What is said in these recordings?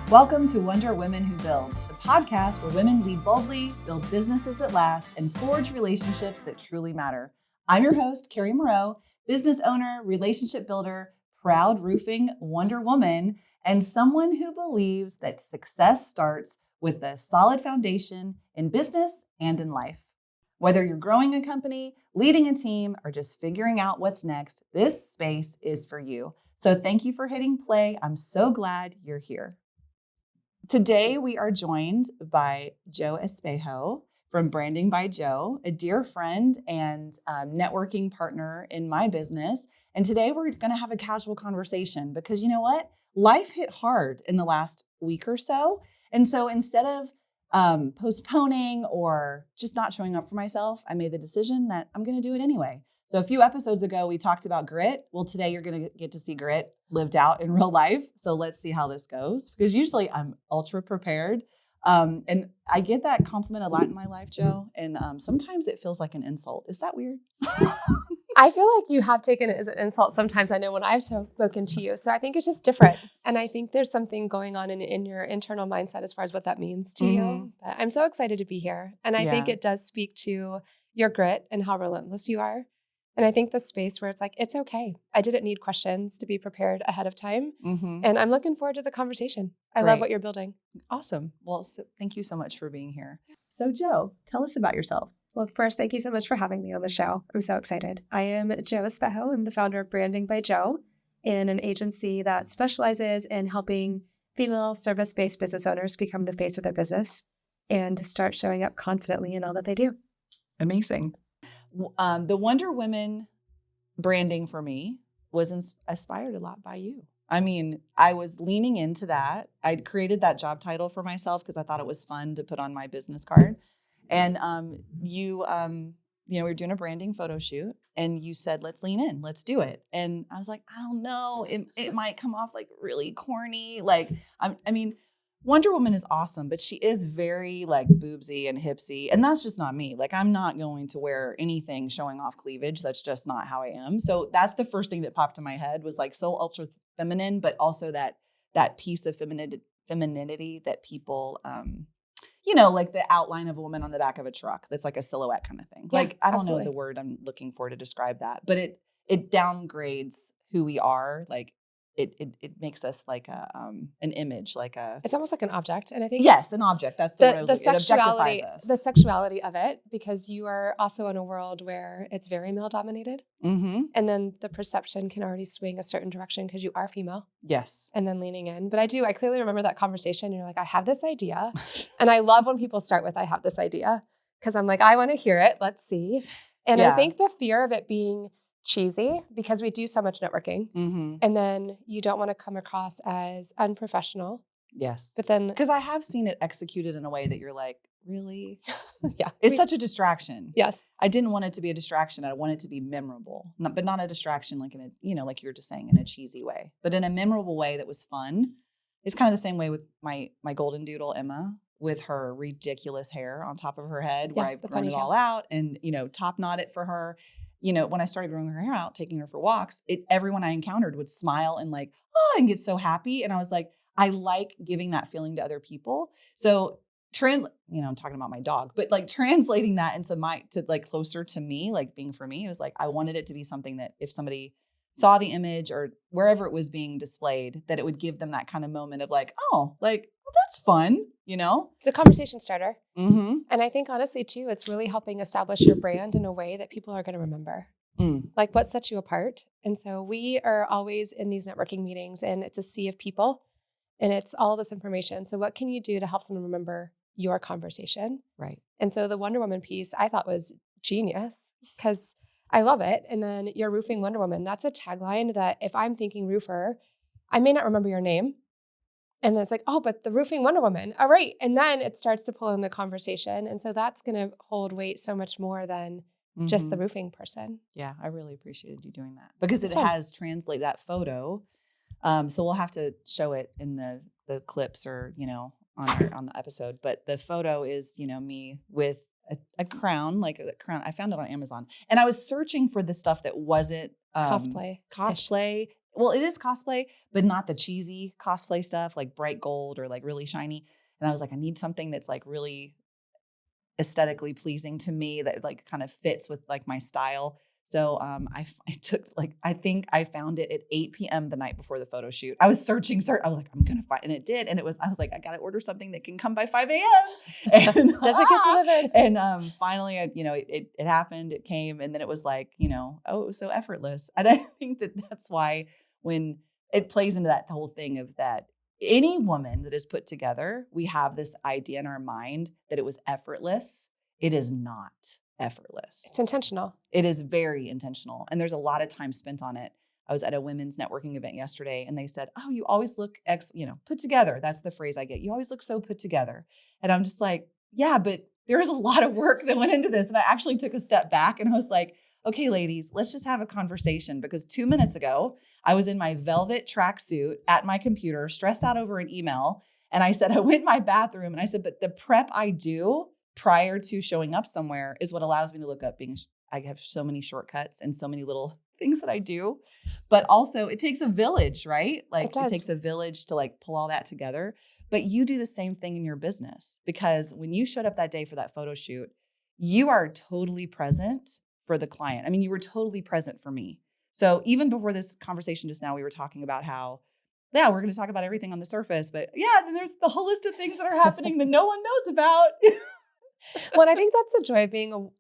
Welcome to Wonder Women Who Build, the podcast where women lead boldly, build businesses that last, and forge relationships that truly matter. I'm your host, Carrie Moreau, business owner, relationship builder, proud roofing Wonder Woman, and someone who believes that success starts with a solid foundation in business and in life. Whether you're growing a company, leading a team, or just figuring out what's next, this space is for you. So thank you for hitting play. I'm so glad you're here. Today, we are joined by Jo Espejo from Branding by Jo, a dear friend and networking partner in my business. And today, we're going to have a casual conversation because you know what? Life hit hard in the last week or so. And so instead of postponing or just not showing up for myself, I made the decision that I'm going to do it anyway. So a few episodes ago, we talked about grit. Well, today you're going to get to see grit lived out in real life. So let's see how this goes, because usually I'm ultra prepared. And I get that compliment a lot in my life, Jo. And sometimes it feels like an insult. Is that weird? I feel like you have taken it as an insult sometimes. I know when I've spoken to you. So I think it's just different. And I think there's something going on in your internal mindset as far as what that means to you. But I'm so excited to be here. And I think it does speak to your grit and how relentless you are. And I think the space where it's like, it's okay. I didn't need questions to be prepared ahead of time. And I'm looking forward to the conversation. I love what you're building. Awesome. Well, thank you so much for being here. So Jo, tell us about yourself. Well, first, thank you so much for having me on the show. I'm so excited. I am Jo Espejo. I'm the founder of Branding by Jo, in an agency that specializes in helping female service-based business owners become the face of their business and start showing up confidently in all that they do. Amazing. The Wonder Women branding for me was inspired a lot by you. I mean, I was leaning into that. I'd created that job title for myself because I thought it was fun to put on my business card. And we were doing a branding photo shoot, and you said, "Let's lean in, let's do it." And I was like, I don't know, it might come off like really corny. Like, I mean, Wonder Woman is awesome, but she is very like boobsy and hipsy. And that's just not me. Like, I'm not going to wear anything showing off cleavage. That's just not how I am. So that's the first thing that popped in my head was like so ultra feminine, but also that piece of femininity that people, like the outline of a woman on the back of a truck. That's like a silhouette kind of thing. Yeah, like, I don't know the word I'm looking for to describe that, but it downgrades who we are. Like, it makes us like an image, like it's almost like an object. And I think an object. That's the word. It objectifies us. The sexuality of it, because you are also in a world where it's very male dominated. And then the perception can already swing a certain direction because you are female. Yes. And then leaning in. But I clearly remember that conversation. And you're like, I have this idea. And I love when people start with, I have this idea, because I'm like, I want to hear it. Let's see. And I think the fear of it being cheesy, because we do so much networking, and then you don't want to come across as unprofessional. Yes. But then, because I have seen it executed in a way that you're like, really? Yeah. It's such a distraction. Yes. I didn't want it to be a distraction. I want it to be memorable, but not a distraction like in a, like you were just saying, in a cheesy way, but in a memorable way that was fun. It's kind of the same way with my golden doodle, Emma, with her ridiculous hair on top of her head, where I've grown it all out and, top knot it for her. When I started growing her hair out, taking her for walks, everyone I encountered would smile and like, and get so happy. And I was like, I like giving that feeling to other people. So I'm talking about my dog, but like translating that into like closer to me, like being for me, it was like, I wanted it to be something that if somebody saw the image or wherever it was being displayed, that it would give them that kind of moment of like, that's fun, It's a conversation starter. And I think honestly too, it's really helping establish your brand in a way that people are going to remember. Like what sets you apart. And so we are always in these networking meetings, and it's a sea of people and it's all this information. So what can you do to help someone remember your conversation? Right. And so the Wonder Woman piece I thought was genius because I love it. And then your roofing Wonder Woman, that's a tagline that if I'm thinking roofer, I may not remember your name. And then it's like, oh, but the roofing Wonder Woman. All right. And then it starts to pull in the conversation. And so that's going to hold weight so much more than just the roofing person. Yeah, I really appreciated you doing that because it has translated that photo. So we'll have to show it in the clips or, on the episode. But the photo is, me with a crown, like a crown. I found it on Amazon. And I was searching for the stuff that wasn't cosplay. well, it is cosplay, but not the cheesy cosplay stuff like bright gold or like really shiny. And I was like, I need something that's like really aesthetically pleasing to me that like kind of fits with like my style. So I took like, I think I found it at 8 p.m. the night before the photo shoot. I was searching. I was like, I'm going to find, and it did. And I was like, I got to order something that can come by 5 a.m. And Does it get delivered? And finally, it happened, it came, and then it was like, oh, it was so effortless. And I think that's why when it plays into that whole thing of that, any woman that is put together, we have this idea in our mind that it was effortless. It is not effortless. It's intentional. It is very intentional. And there's a lot of time spent on it. I was at a women's networking event yesterday and they said, oh, you always look put together. That's the phrase I get. You always look so put together. And I'm just like, yeah, but there's a lot of work that went into this. And I actually took a step back and I was like, okay, ladies, let's just have a conversation, because 2 minutes ago, I was in my velvet tracksuit at my computer, stressed out over an email. And I said, I went in my bathroom and I said, but the prep I do prior to showing up somewhere is what allows me to look up I have so many shortcuts and so many little things that I do, but also it takes a village, right? Like it takes a village to like pull all that together, but you do the same thing in your business, because when you showed up that day for that photo shoot, you are totally present for the client. I mean, you were totally present for me. So even before this conversation just now, we were talking about how, yeah, we're going to talk about everything on the surface, but yeah, then there's the whole list of things that are happening that no one knows about. Well, I think that's the joy of being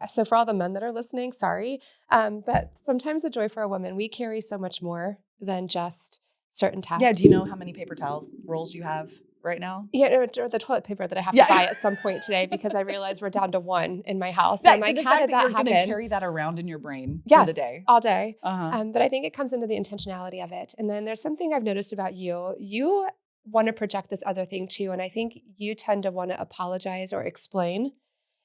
so for all the men that are listening, sorry. But sometimes the joy for a woman, we carry so much more than just certain tasks. Yeah. Do you know how many paper towels rolls you have right now? Yeah, or the toilet paper that I have to buy at some point today, because I realized we're down to one in my house. Yeah, I'm like, the how fact did that you're that happen? going to carry that around in your brain Yes, for the day. all day. Uh-huh. But I think it comes into the intentionality of it. And then there's something I've noticed about you. You want to project this other thing too. And I think you tend to want to apologize or explain.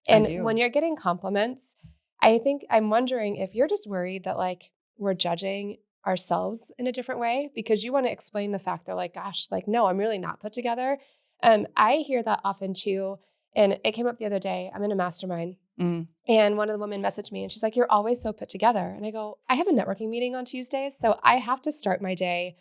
And when you're getting compliments, I think I'm wondering if you're just worried that like we're judging ourselves in a different way, because you want to explain the fact that like, gosh, like, no, I'm really not put together. I hear that often too. And it came up the other day. I'm in a mastermind and one of the women messaged me and she's like, you're always so put together. And I go, I have a networking meeting on Tuesdays. So I have to start my day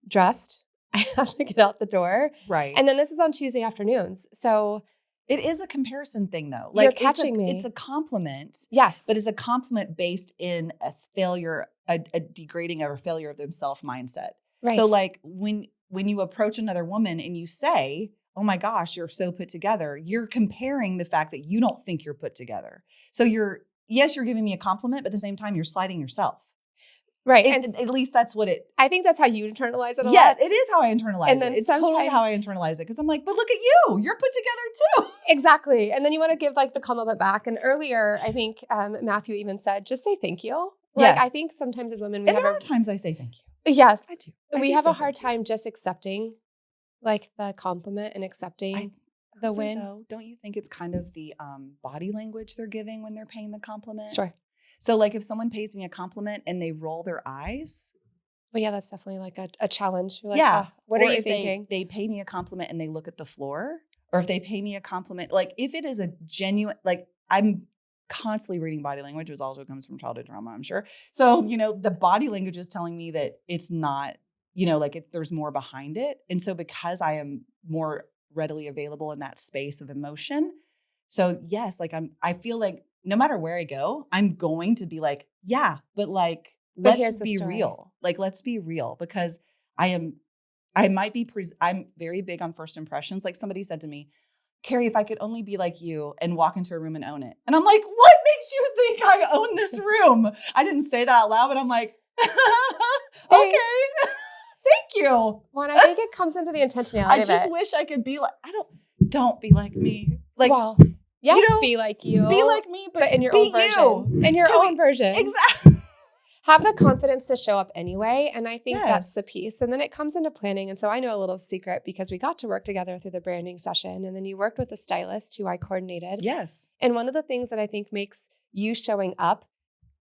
dressed. I have to get out the door. Right. And then this is on Tuesday afternoons. So it is a comparison thing though. Like, you're catching me. It's a compliment. Yes. But it's a compliment based in a failure, a degrading or a failure of themself mindset. Right. So like when you approach another woman and you say, oh my gosh, you're so put together, you're comparing the fact that you don't think you're put together. So you're giving me a compliment, but at the same time, you're slighting yourself. Right. At least that's what I think that's how you internalize it a lot. Yeah, it is how I internalize and then it. It's totally how I internalize it, because I'm like, but look at you. You're put together too. Exactly. And then you want to give like the compliment back. And earlier, I think Matthew even said, just say thank you. Like, I think sometimes as women, there are times I say thank you. Yes. I do. We have a hard time just accepting like the compliment and accepting the win. Though, don't you think it's kind of the body language they're giving when they're paying the compliment? Sure. So like if someone pays me a compliment and they roll their eyes. Well, yeah, that's definitely like a challenge. You're like, what are you thinking? They pay me a compliment and they look at the floor, or if they pay me a compliment, like if it is a genuine, like I'm constantly reading body language, which also comes from childhood trauma, I'm sure. So, the body language is telling me that it's not, there's more behind it. And so because I am more readily available in that space of emotion. So yes, like I feel like no matter where I go, I'm going to be like, yeah, but like, let's be real. Like, let's be real, because I'm very big on first impressions. Like somebody said to me, Carrie, if I could only be like you and walk into a room and own it. And I'm like, what makes you think I own this room? I didn't say that out loud, but I'm like, okay, thank you. Well, and I think it comes into the intentionality of it. I just wish I could be like, don't be like me. Like, well, yes, be like you. Be like me, but in your own version. In your own version. Exactly. Have the confidence to show up anyway. And I think that's the piece. And then it comes into planning. And so I know a little secret, because we got to work together through the branding session. And then you worked with a stylist who I coordinated. Yes. And one of the things that I think makes you showing up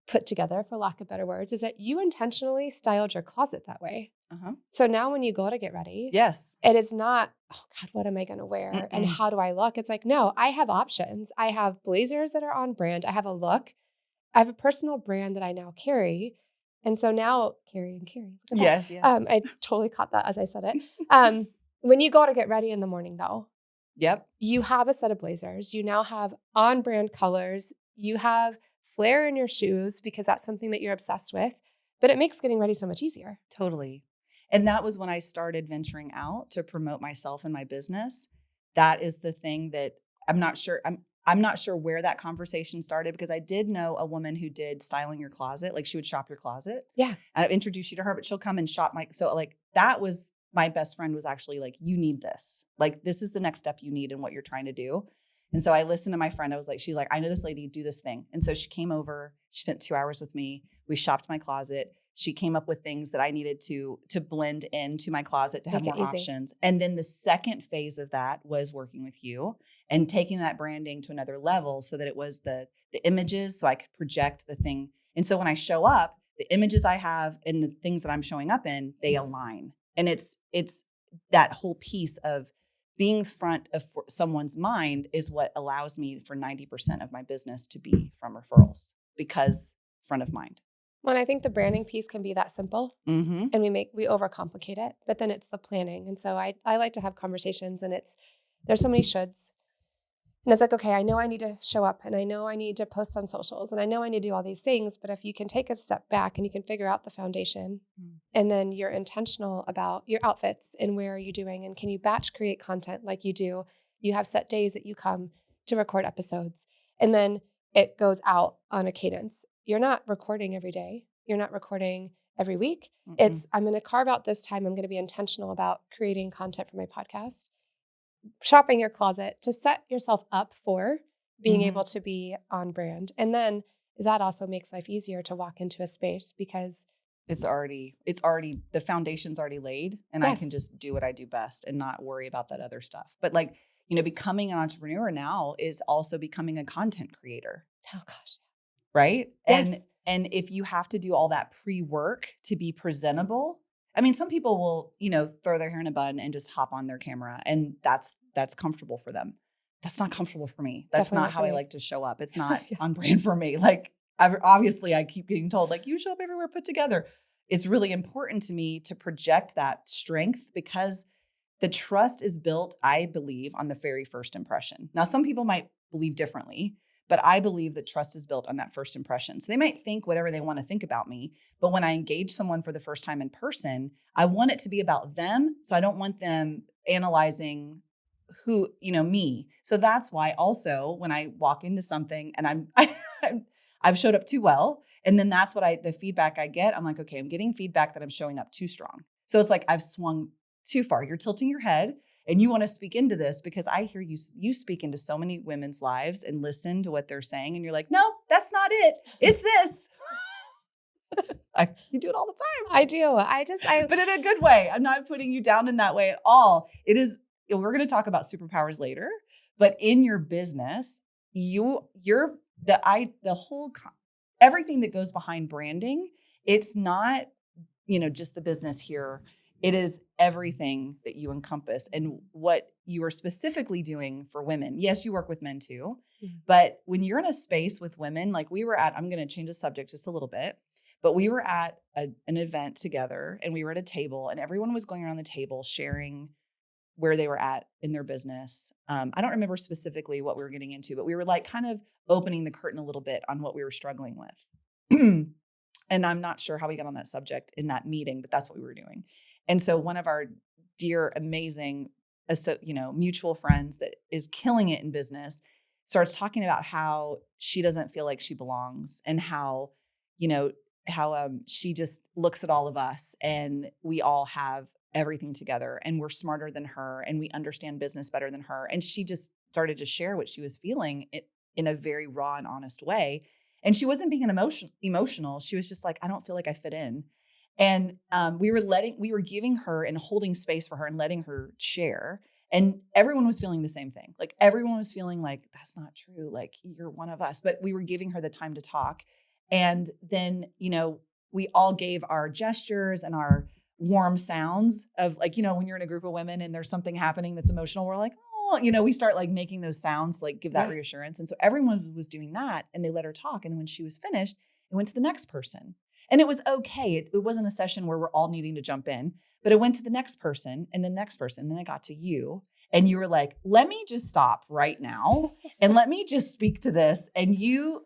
put together, for lack of better words, is that you intentionally styled your closet that way. Uh-huh. So now when you go to get ready, yes, it is not, oh God, what am I going to wear? And how do I look? It's like, no, I have options. I have blazers that are on brand. I have a look. I have a personal brand that I now carry. And so now, Carrie, look at that. Yes. I totally caught that as I said it. When you go to get ready in the morning, though, Yep. you have a set of blazers. You now have on-brand colors. You have flair in your shoes because that's something that you're obsessed with. But it makes getting ready so much easier. Totally. And that was when I started venturing out to promote myself and my business. That is the thing that I'm not sure. I'm not sure where that conversation started, because I did know a woman who did styling your closet. Like, she would shop your closet. Yeah. And I've introduced you to her, but she'll come and shop so like, that was my best friend was actually like, you need this. Like, this is the next step you need in what you're trying to do. And so I listened to my friend. I was like, she's like, I know this lady, do this thing. And so she came over, she spent 2 hours with me. We shopped my closet. She came up with things that I needed to blend into my closet to have more options. And then the second phase of that was working with you and taking that branding to another level, so that it was the images, so I could project the thing. And so when I show up, the images I have and the things that I'm showing up in, they align. And it's that whole piece of being front of someone's mind is what allows me for 90% of my business to be from referrals, because front of mind. Well, I think the branding piece can be that simple, Mm-hmm. and we overcomplicate it, but then it's the planning. And so I like to have conversations, and there's so many shoulds. And it's like, okay, I know I need to show up, and I know I need to post on socials, and I know I need to do all these things. But if you can take a step back and you can figure out the foundation, and then you're intentional about your outfits and where are you doing, and can you batch create content like you do? You have set days that you come to record episodes, and then it goes out on a cadence. You're not recording every day. You're not recording every week. Mm-mm. I'm going to carve out this time. I'm going to be intentional about creating content for my podcast, shopping your closet to set yourself up for being able to be on brand. And then that also makes life easier to walk into a space, because it's already the foundation's already laid, and I can just do what I do best and not worry about that other stuff. But like, becoming an entrepreneur now is also becoming a content creator. Oh gosh. Right? Yes. And if you have to do all that pre-work to be presentable, I mean, some people will, throw their hair in a bun and just hop on their camera, and that's comfortable for them. That's not comfortable for me. That's Definitely not how I like to show up. It's not Yeah. on brand for me. Like, obviously I keep getting told, like, you show up everywhere put together. It's really important to me to project that strength, because the trust is built, I believe, on the very first impression. Now, some people might believe differently, but I believe that trust is built on that first impression. So they might think whatever they want to think about me, but when I engage someone for the first time in person, I want it to be about them. So I don't want them analyzing me. So that's why also when I walk into something and I've showed up too well, and then that's what the feedback I get, I'm like, okay, I'm getting feedback that I'm showing up too strong. So it's like I've swung too far. You're tilting your head and you want to speak into this, because I hear you speak into so many women's lives and listen to what they're saying. And you're like, no, that's not it. It's this. You do it all the time. I do. But in a good way. I'm not putting you down in that way at all. It is, we're going to talk about superpowers later, but in your business, everything that goes behind branding, it's not, just the business here. It is everything that you encompass and what you are specifically doing for women. Yes, you work with men too, but when you're in a space with women, like I'm going to change the subject just a little bit, but we were at an event together, and we were at a table, and everyone was going around the table sharing where they were at in their business. I don't remember specifically what we were getting into, but we were like kind of opening the curtain a little bit on what we were struggling with. And I'm not sure how we got on that subject in that meeting, but that's what we were doing. And so one of our dear, amazing, mutual friends that is killing it in business starts talking about how she doesn't feel like she belongs, and how she just looks at all of us and we all have everything together and we're smarter than her and we understand business better than her. And she just started to share what she was feeling in a very raw and honest way. And she wasn't being emotional. She was just like, I don't feel like I fit in. And we were giving her and holding space for her and letting her share. And everyone was feeling the same thing. Like, everyone was feeling like, that's not true. Like, you're one of us. But we were giving her the time to talk. And then, we all gave our gestures and our warm sounds of, like, when you're in a group of women and there's something happening that's emotional, we're like, oh, we start like making those sounds, like give that reassurance. And so everyone was doing that, and they let her talk. And then when she was finished, it went to the next person. And it was okay. It wasn't a session where we're all needing to jump in, but it went to the next person and the next person. And then I got to you and you were like, let me just stop right now and let me just speak to this. And you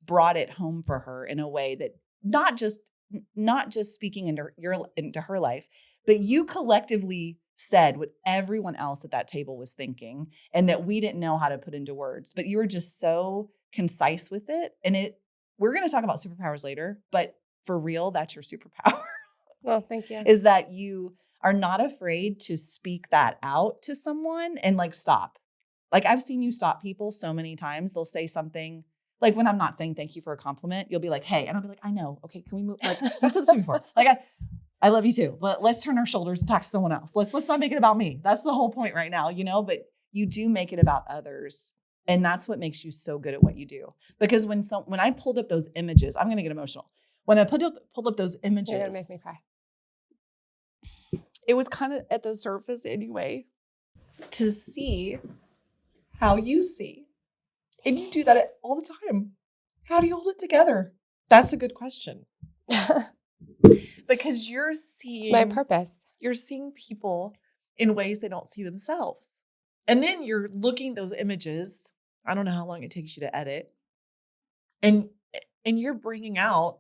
brought it home for her in a way that not just speaking into her life, but you collectively said what everyone else at that table was thinking and that we didn't know how to put into words, but you were just so concise with it. And we're going to talk about superpowers later, but for real, that's your superpower. Well, thank you. Is that you are not afraid to speak that out to someone and like stop. Like I've seen you stop people so many times. They'll say something like when I'm not saying thank you for a compliment, you'll be like, hey, and I'll be like, I know. Okay, can we move? Like you said this to me before. Like I love you too, but let's turn our shoulders and talk to someone else. Let's not make it about me. That's the whole point right now, but you do make it about others. And that's what makes you so good at what you do. Because when I pulled up those images, I'm going to get emotional. When I pulled up those images, you're going to make me cry. It was kind of at the surface anyway, to see how you see. And you do that all the time. How do you hold it together? That's a good question. Because you're seeing... It's my purpose. You're seeing people in ways they don't see themselves. And then you're looking at those images. I don't know how long it takes you to edit. And you're bringing out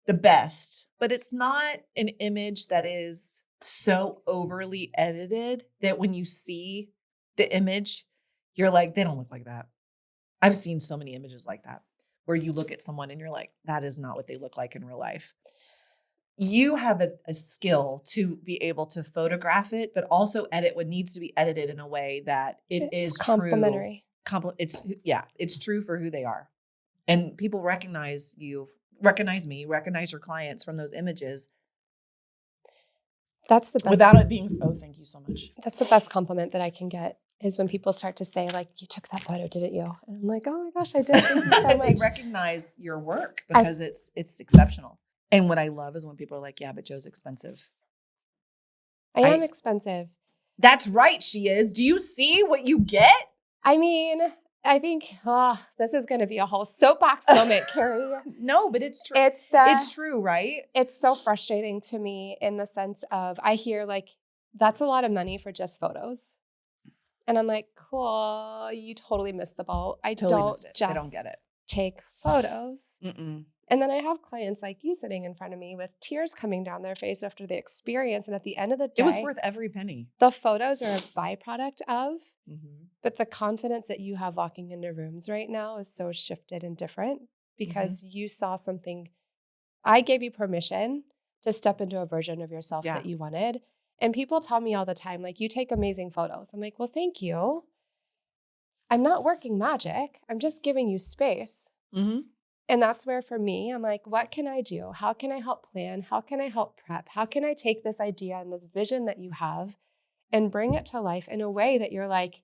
the best. But it's not an image that is so overly edited that when you see the image, you're like, they don't look like that. I've seen so many images like that where you look at someone and you're like, that is not what they look like in real life. You have a skill to be able to photograph it, but also edit what needs to be edited in a way that it's complimentary. It's true for who they are. And people recognize you, recognize me, recognize your clients from those images. That's the best. Without it being, thank you so much. That's the best compliment that I can get is when people start to say like, you took that photo, didn't you? And I'm like, oh my gosh, I did. Thank you so much. They recognize your work because it's exceptional. And what I love is when people are like, yeah, but Jo's expensive. I am expensive. That's right. She is. Do you see what you get? I mean, I think this is going to be a whole soapbox moment, Carrie. No, but it's true. It's true, right? It's so frustrating to me in the sense of I hear like, that's a lot of money for just photos. And I'm like, cool, you totally missed the boat. I don't get it. Take photos. Mm-mm. And then I have clients like you sitting in front of me with tears coming down their face after the experience. And at the end of the day, it was worth every penny. The photos are a byproduct of, mm-hmm. but the confidence that you have walking into rooms right now is so shifted and different because you saw something. I gave you permission to step into a version of yourself that you wanted. And people tell me all the time, like, you take amazing photos. I'm like, well, thank you. I'm not working magic. I'm just giving you space. Mm-hmm. And that's where for me, I'm like, what can I do? How can I help plan? How can I help prep? How can I take this idea and this vision that you have and bring it to life in a way that you're like,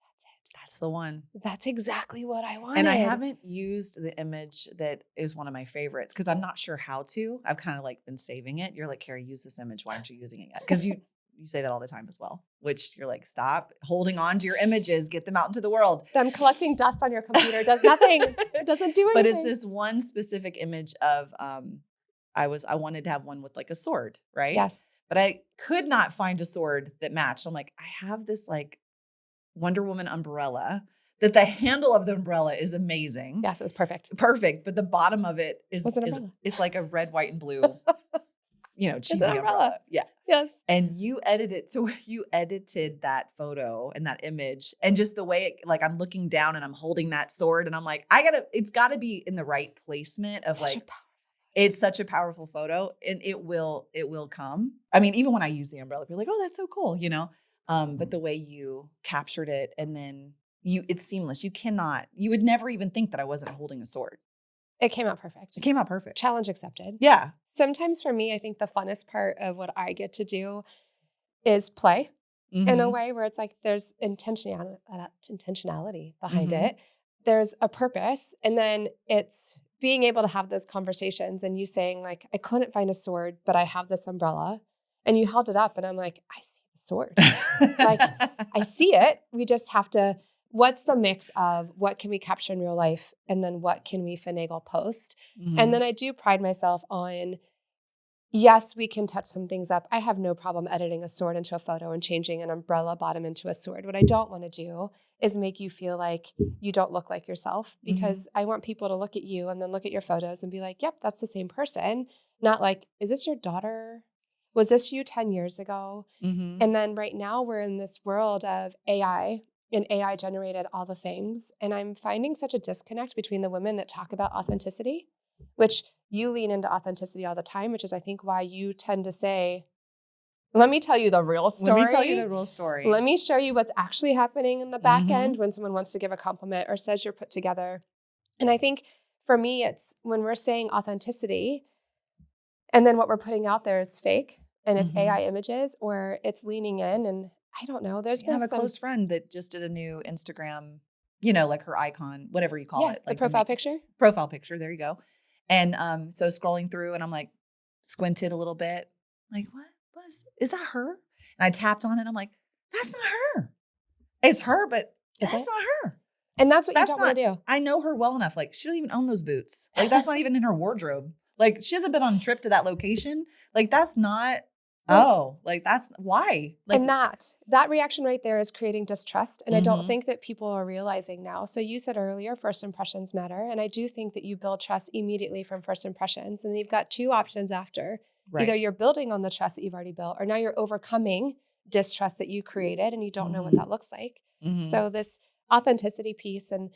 that's it. That's the one. That's exactly what I wanted. And I haven't used the image that is one of my favorites because I'm not sure how to. I've kind of like been saving it. You're like, Carrie, use this image. Why aren't you using it yet? Because you say that all the time as well, which you're like, stop holding on to your images, get them out into the world. Them collecting dust on your computer does nothing. It doesn't do anything. But it's this one specific image of, I wanted to have one with like a sword, right? Yes. But I could not find a sword that matched. I'm like, I have this like Wonder Woman umbrella that the handle of the umbrella is amazing. Yes, it was perfect. Perfect. But the bottom of it is it's like a red, white, and blue, cheesy umbrella. Yeah. Yes. And you edited that photo and that image and just the way I'm looking down and I'm holding that sword and I'm like, it's gotta be in the right placement of it's such a powerful photo and it will come. I mean, even when I use the umbrella, people are like, oh, that's so cool, but the way you captured it and then it's seamless. You would never even think that I wasn't holding a sword. It came out perfect. Challenge accepted. Yeah. Sometimes for me, I think the funnest part of what I get to do is play in a way where it's like there's intentionality behind it. There's a purpose. And then it's being able to have those conversations and you saying like, I couldn't find a sword, but I have this umbrella. And you held it up and I'm like, I see the sword. Like I see it. We just have to what's the mix of what can we capture in real life and then what can we finagle post? Mm-hmm. And then I do pride myself on, yes, we can touch some things up. I have no problem editing a sword into a photo and changing an umbrella bottom into a sword. What I don't want to do is make you feel like you don't look like yourself, because I want people to look at you and then look at your photos and be like, yep, that's the same person. Not like, is this your daughter? Was this you 10 years ago? Mm-hmm. And then right now we're in this world of AI, and AI generated all the things. And I'm finding such a disconnect between the women that talk about authenticity, which you lean into authenticity all the time, which is, I think, why you tend to say, let me tell you the real story. Let me tell you the real story. Let me show you what's actually happening in the back end when someone wants to give a compliment or says you're put together. And I think for me, it's when we're saying authenticity and then what we're putting out there is fake and it's AI images, or it's leaning in. And I don't know, there's been I have a close friend that just did a new Instagram, like her icon, whatever you call it. The Like profile picture. Profile picture. There you go. And so scrolling through and I'm like squinted a little bit. Like, what is that her? And I tapped on it. I'm like, that's not her. It's her, but that's not her. And that's what you don't want to do. I know her well enough. Like, she don't even own those boots. Like, that's not even in her wardrobe. Like, she hasn't been on a trip to that location. Like, that's not, that's why. Like, and that reaction right there is creating distrust. And I don't think that people are realizing now. So you said earlier, first impressions matter. And I do think that you build trust immediately from first impressions. And you've got two options after. Right. Either you're building on the trust that you've already built, or now you're overcoming distrust that you created and you don't know what that looks like. So this authenticity piece and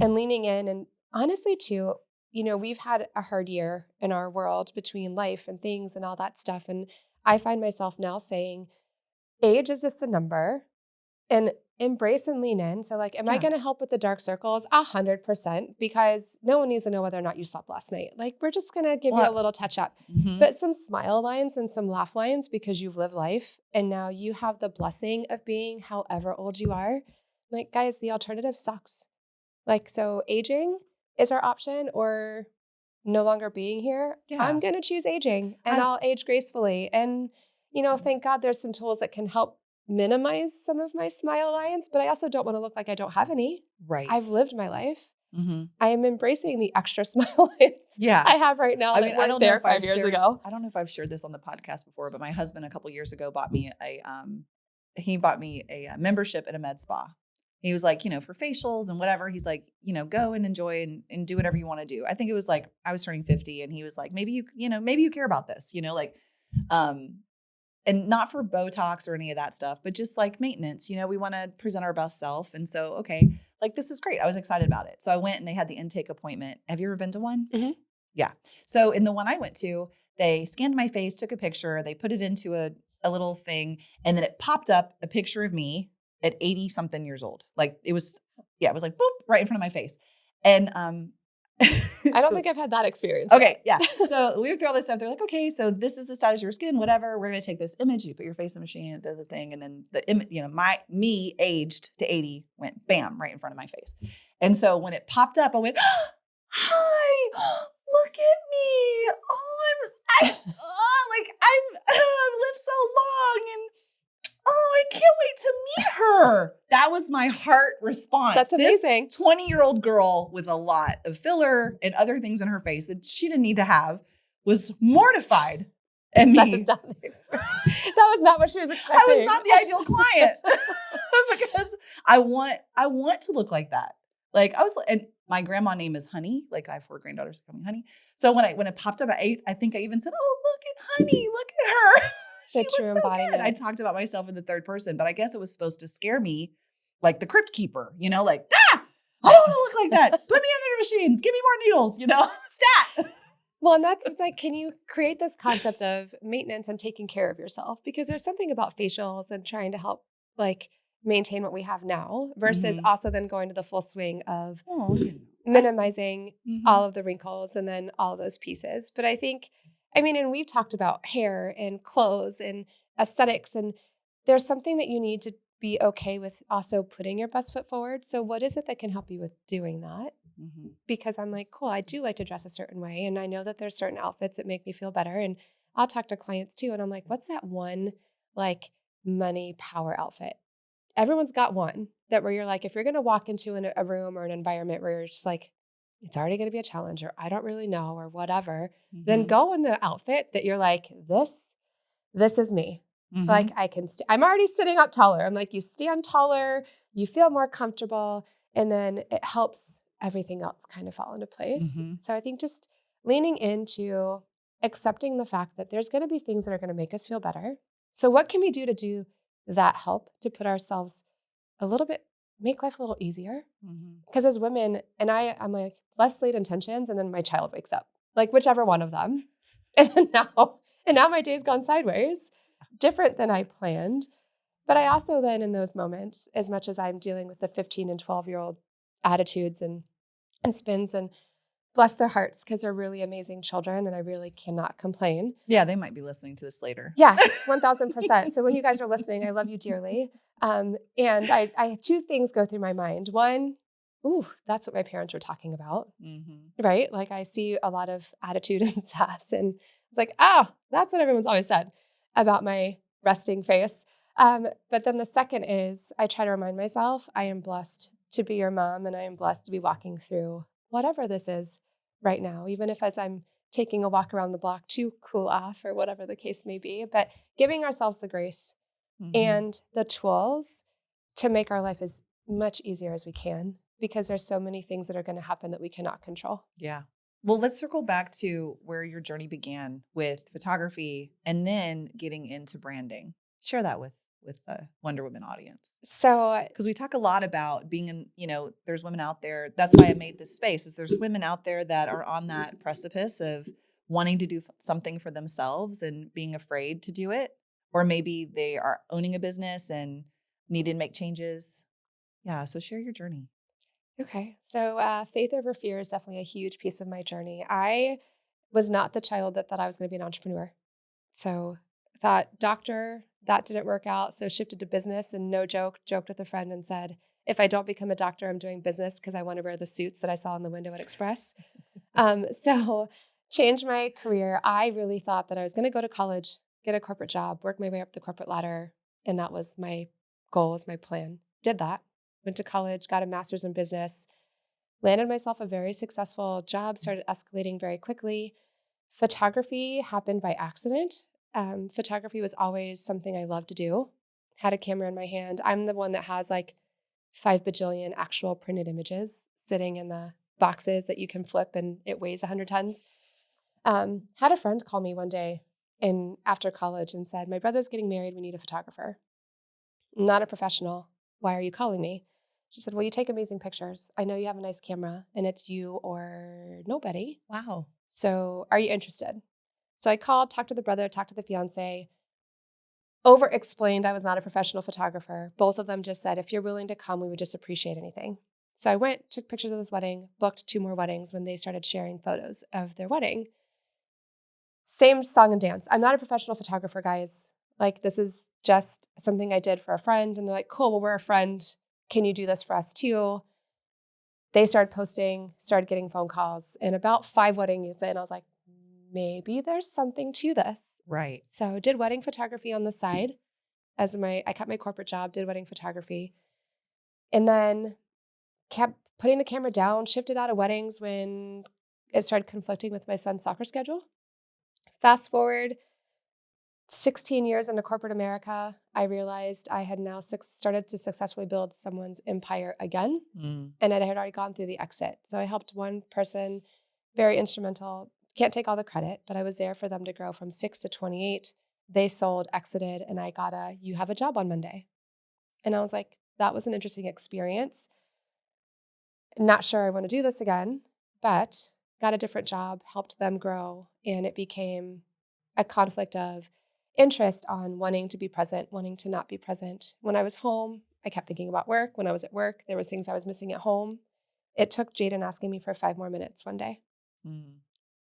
leaning in, and honestly too, we've had a hard year in our world between life and things and all that stuff. And I find myself now saying age is just a number, and embrace and lean in. So like, am I going to help with the dark circles? 100%, because no one needs to know whether or not you slept last night. Like, we're just going to give you a little touch up, but some smile lines and some laugh lines, because you've lived life and now you have the blessing of being however old you are. Like, guys, the alternative sucks. Like, so aging is our option, or no longer being here. I'm going to choose aging, and I'll age gracefully. And, thank God there's some tools that can help minimize some of my smile lines, but I also don't want to look like I don't have any. Right. I've lived my life. I am embracing the extra smile lines I have right now that weren't there 5 years ago. I don't know if I've shared this on the podcast before, but my husband a couple years ago bought me a membership at a med spa. He was like, for facials and whatever, he's like, go and enjoy and do whatever you want to do. I think it was like, I was turning 50 and he was like, maybe you care about this, and not for Botox or any of that stuff, but just like maintenance, we want to present our best self. And so, okay, like, this is great. I was excited about it. So I went and they had the intake appointment. Have you ever been to one? Yeah. So in the one I went to, they scanned my face, took a picture, they put it into a little thing, and then it popped up a picture of me at 80 something years old. Like, it was like, boop, right in front of my face. And, I don't think I've had that experience. Okay. Yet. Yeah. So we went through all this stuff. They're like, okay, so this is the status of your skin, whatever. We're going to take this image, you put your face in the machine, it does a thing. And then the image, me aged to 80 went bam, right in front of my face. And so when it popped up, I went, hi, look at me. I've lived so long, and I can't wait to meet her. That was my heart response. That's amazing. This 20-year-old girl with a lot of filler and other things in her face that she didn't need to have was mortified at me. That was not what she was expecting. I was not the ideal client because I want to look like that. Like, and my grandma name is Honey. Like, I have 4 granddaughters who call me Honey. So when it popped up, I think I even said, "Oh, look at Honey, look at her." She looks so good. I talked about myself in the third person, but I guess it was supposed to scare me, like the crypt keeper, like, I don't want to look like that. Put me in the machines. Give me more needles, stat. Well, and that's like, can you create this concept of maintenance and taking care of yourself? Because there's something about facials and trying to help like maintain what we have now versus also then going to the full swing of minimizing all of the wrinkles and then all of those pieces. But I think, and we've talked about hair and clothes and aesthetics, and there's something that you need to be okay with also putting your best foot forward. So what is it that can help you with doing that? Because I'm like, cool, I do like to dress a certain way. And I know that there's certain outfits that make me feel better. And I'll talk to clients too. And I'm like, what's that one like money power outfit? everyone's got one that where you're like, if you're going to walk into a room or an environment where you're just like, it's already going to be a challenge or I don't really know or whatever, then go in the outfit that you're like, this is me. Like I can, I'm already sitting up taller. I'm like, you stand taller, you feel more comfortable, and then it helps everything else kind of fall into place. So I think just leaning into accepting the fact that there's going to be things that are going to make us feel better. So what can we do to do that help to put ourselves a little bit, make life a little easier? Because as women, and I'm like, less laid intentions, and then my child wakes up, like whichever one of them. And now my day's gone sideways, different than I planned. But I also then in those moments, as much as I'm dealing with the 15 and 12-year-old attitudes and spins, and bless their hearts because they're really amazing children and I really cannot complain. Yeah, they might be listening to this later. Yeah, 1000%. So when you guys are listening, I love you dearly. And I two things go through my mind. One, ooh, that's what my parents were talking about, right? Like I see a lot of attitude and sass, and it's like, oh, that's what everyone's always said about my resting face. But then the second is I try to remind myself I am blessed to be your mom, and I am blessed to be walking through whatever this is right now, even if as I'm taking a walk around the block to cool off or whatever the case may be, but giving ourselves the grace and the tools to make our life as much easier as we can, because there's so many things that are going to happen that we cannot control. Yeah. Well, let's circle back to where your journey began with photography and then getting into branding. Share that with the Wonder Woman audience. So, because we talk a lot about being in, there's women out there. That's why I made this space, is there's women out there that are on that precipice of wanting to do something for themselves and being afraid to do it. Or maybe they are owning a business and needing to make changes. Yeah. So share your journey. Okay. So faith over fear is definitely a huge piece of my journey. I was not the child that thought I was going to be an entrepreneur. So thought doctor, that didn't work out. So shifted to business, and no joke, joked with a friend and said, if I don't become a doctor, I'm doing business because I want to wear the suits that I saw in the window at Express. So changed my career. I really thought that I was going to go to college, get a corporate job, work my way up the corporate ladder. And that was my goal, was my plan. Did that. Went to college, got a master's in business, landed myself a very successful job, started escalating very quickly. Photography happened by accident. Photography was always something I loved to do. Had a camera in my hand. I'm the one that has like 5 bajillion actual printed images sitting in the boxes that you can flip and it weighs 100 tons. Had a friend call me one day after college and said, my brother's getting married. We need a photographer. I'm not a professional. Why are you calling me? She said, well, you take amazing pictures. I know you have a nice camera and it's you or nobody. Wow. So are you interested? So I called, talked to the brother, talked to the fiance, over-explained I was not a professional photographer. Both of them just said, if you're willing to come, we would just appreciate anything. So I went, took pictures of this wedding, booked 2 more weddings when they started sharing photos of their wedding. Same song and dance. I'm not a professional photographer, guys. Like, this is just something I did for a friend. And they're like, cool, well, we're a friend. Can you do this for us too? They started posting, started getting phone calls. And about 5 weddings in, I was like, maybe there's something to this. Right. So did wedding photography on the side I kept my corporate job, did wedding photography. And then kept putting the camera down, shifted out of weddings when it started conflicting with my son's soccer schedule. Fast forward 16 years into corporate America, I realized I had now started to successfully build someone's empire again. And I had already gone through the exit. So I helped one person, very instrumental. Can't take all the credit, but I was there for them to grow from 6 to 28. They sold, exited, and I got you have a job on Monday. And I was like, that was an interesting experience. Not sure I want to do this again, but got a different job, helped them grow. And it became a conflict of interest on wanting to be present, wanting to not be present. When I was home, I kept thinking about work. When I was at work, there was things I was missing at home. It took Jaden asking me for 5 more minutes one day.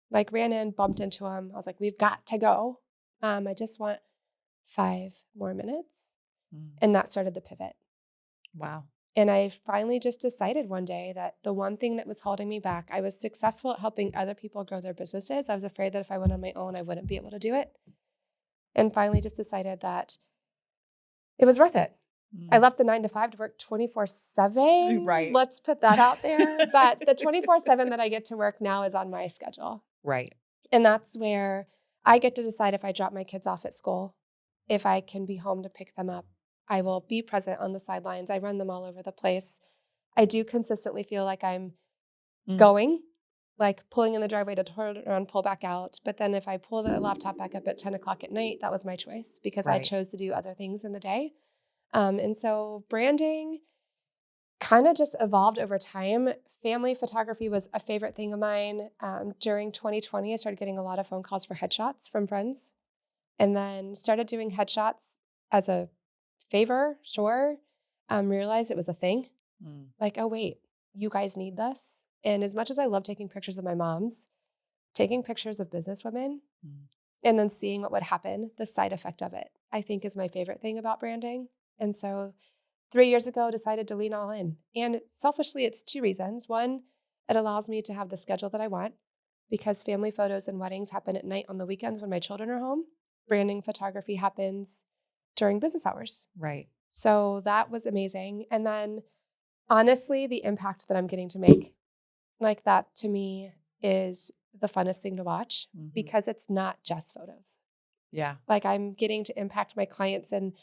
Like ran in, bumped into him. I was like, we've got to go. I just want 5 more minutes. And that started the pivot. Wow. And I finally just decided one day that the one thing that was holding me back, I was successful at helping other people grow their businesses. I was afraid that if I went on my own, I wouldn't be able to do it. And finally just decided that it was worth it. I left the 9 to 5 to work 24/7. Right. Let's put that out there. But the 24/7 that I get to work now is on my schedule. Right. And that's where I get to decide if I drop my kids off at school, if I can be home to pick them up. I will be present on the sidelines. I run them all over the place. I do consistently feel like I'm going, like pulling in the driveway to turn around, pull back out. But then if I pull the laptop back up at 10 o'clock at night, that was my choice because I Right. chose to do other things in the day. And so branding kind of just evolved over time. Family photography was a favorite thing of mine. During 2020, I started getting a lot of phone calls for headshots from friends and then started doing headshots as a favor, sure. Realized it was a thing. Like, oh, wait, you guys need this. And as much as I love taking pictures of my moms, taking pictures of businesswomen and then seeing what would happen, the side effect of it, I think is my favorite thing about branding. And so 3 years ago, decided to lean all in. And selfishly, it's 2 reasons. One, it allows me to have the schedule that I want because family photos and weddings happen at night on the weekends when my children are home. Branding photography happens during business hours. Right. So that was amazing. And then honestly, the impact that I'm getting to make, like that to me is the funnest thing to watch because it's not just photos. Yeah. Like I'm getting to impact my clients. And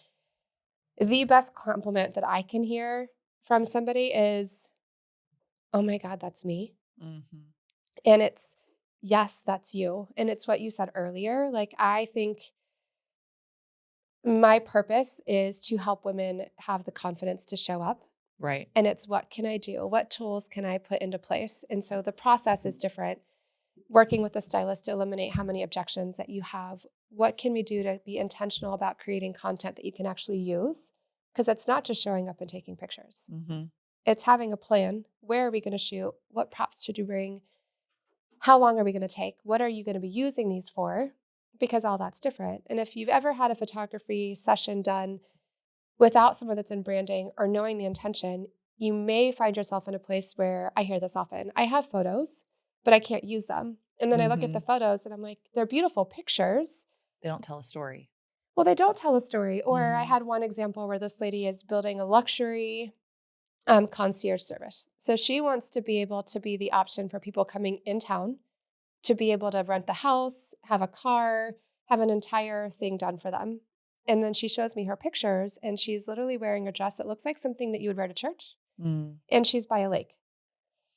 the best compliment that I can hear from somebody is, oh my God, that's me. And it's, yes, that's you. And it's what you said earlier. Like, I think my purpose is to help women have the confidence to show up. Right. And it's what can I do? What tools can I put into place? And so the process is different. Working with the stylist to eliminate how many objections that you have. What can we do to be intentional about creating content that you can actually use? Because it's not just showing up and taking pictures. It's having a plan. Where are we going to shoot? What props should you bring? How long are we going to take? What are you going to be using these for? Because all that's different. And if you've ever had a photography session done without someone that's in branding or knowing the intention, you may find yourself in a place where I hear this often. I have photos, but I can't use them. And then I look at the photos and I'm like, they're beautiful pictures. They don't tell a story. Well, they don't tell a story. Or I had one example where this lady is building a luxury concierge service. So she wants to be able to be the option for people coming in town to be able to rent the house, have a car, have an entire thing done for them. And then she shows me her pictures and she's literally wearing a dress that looks like something that you would wear to church. And she's by a lake.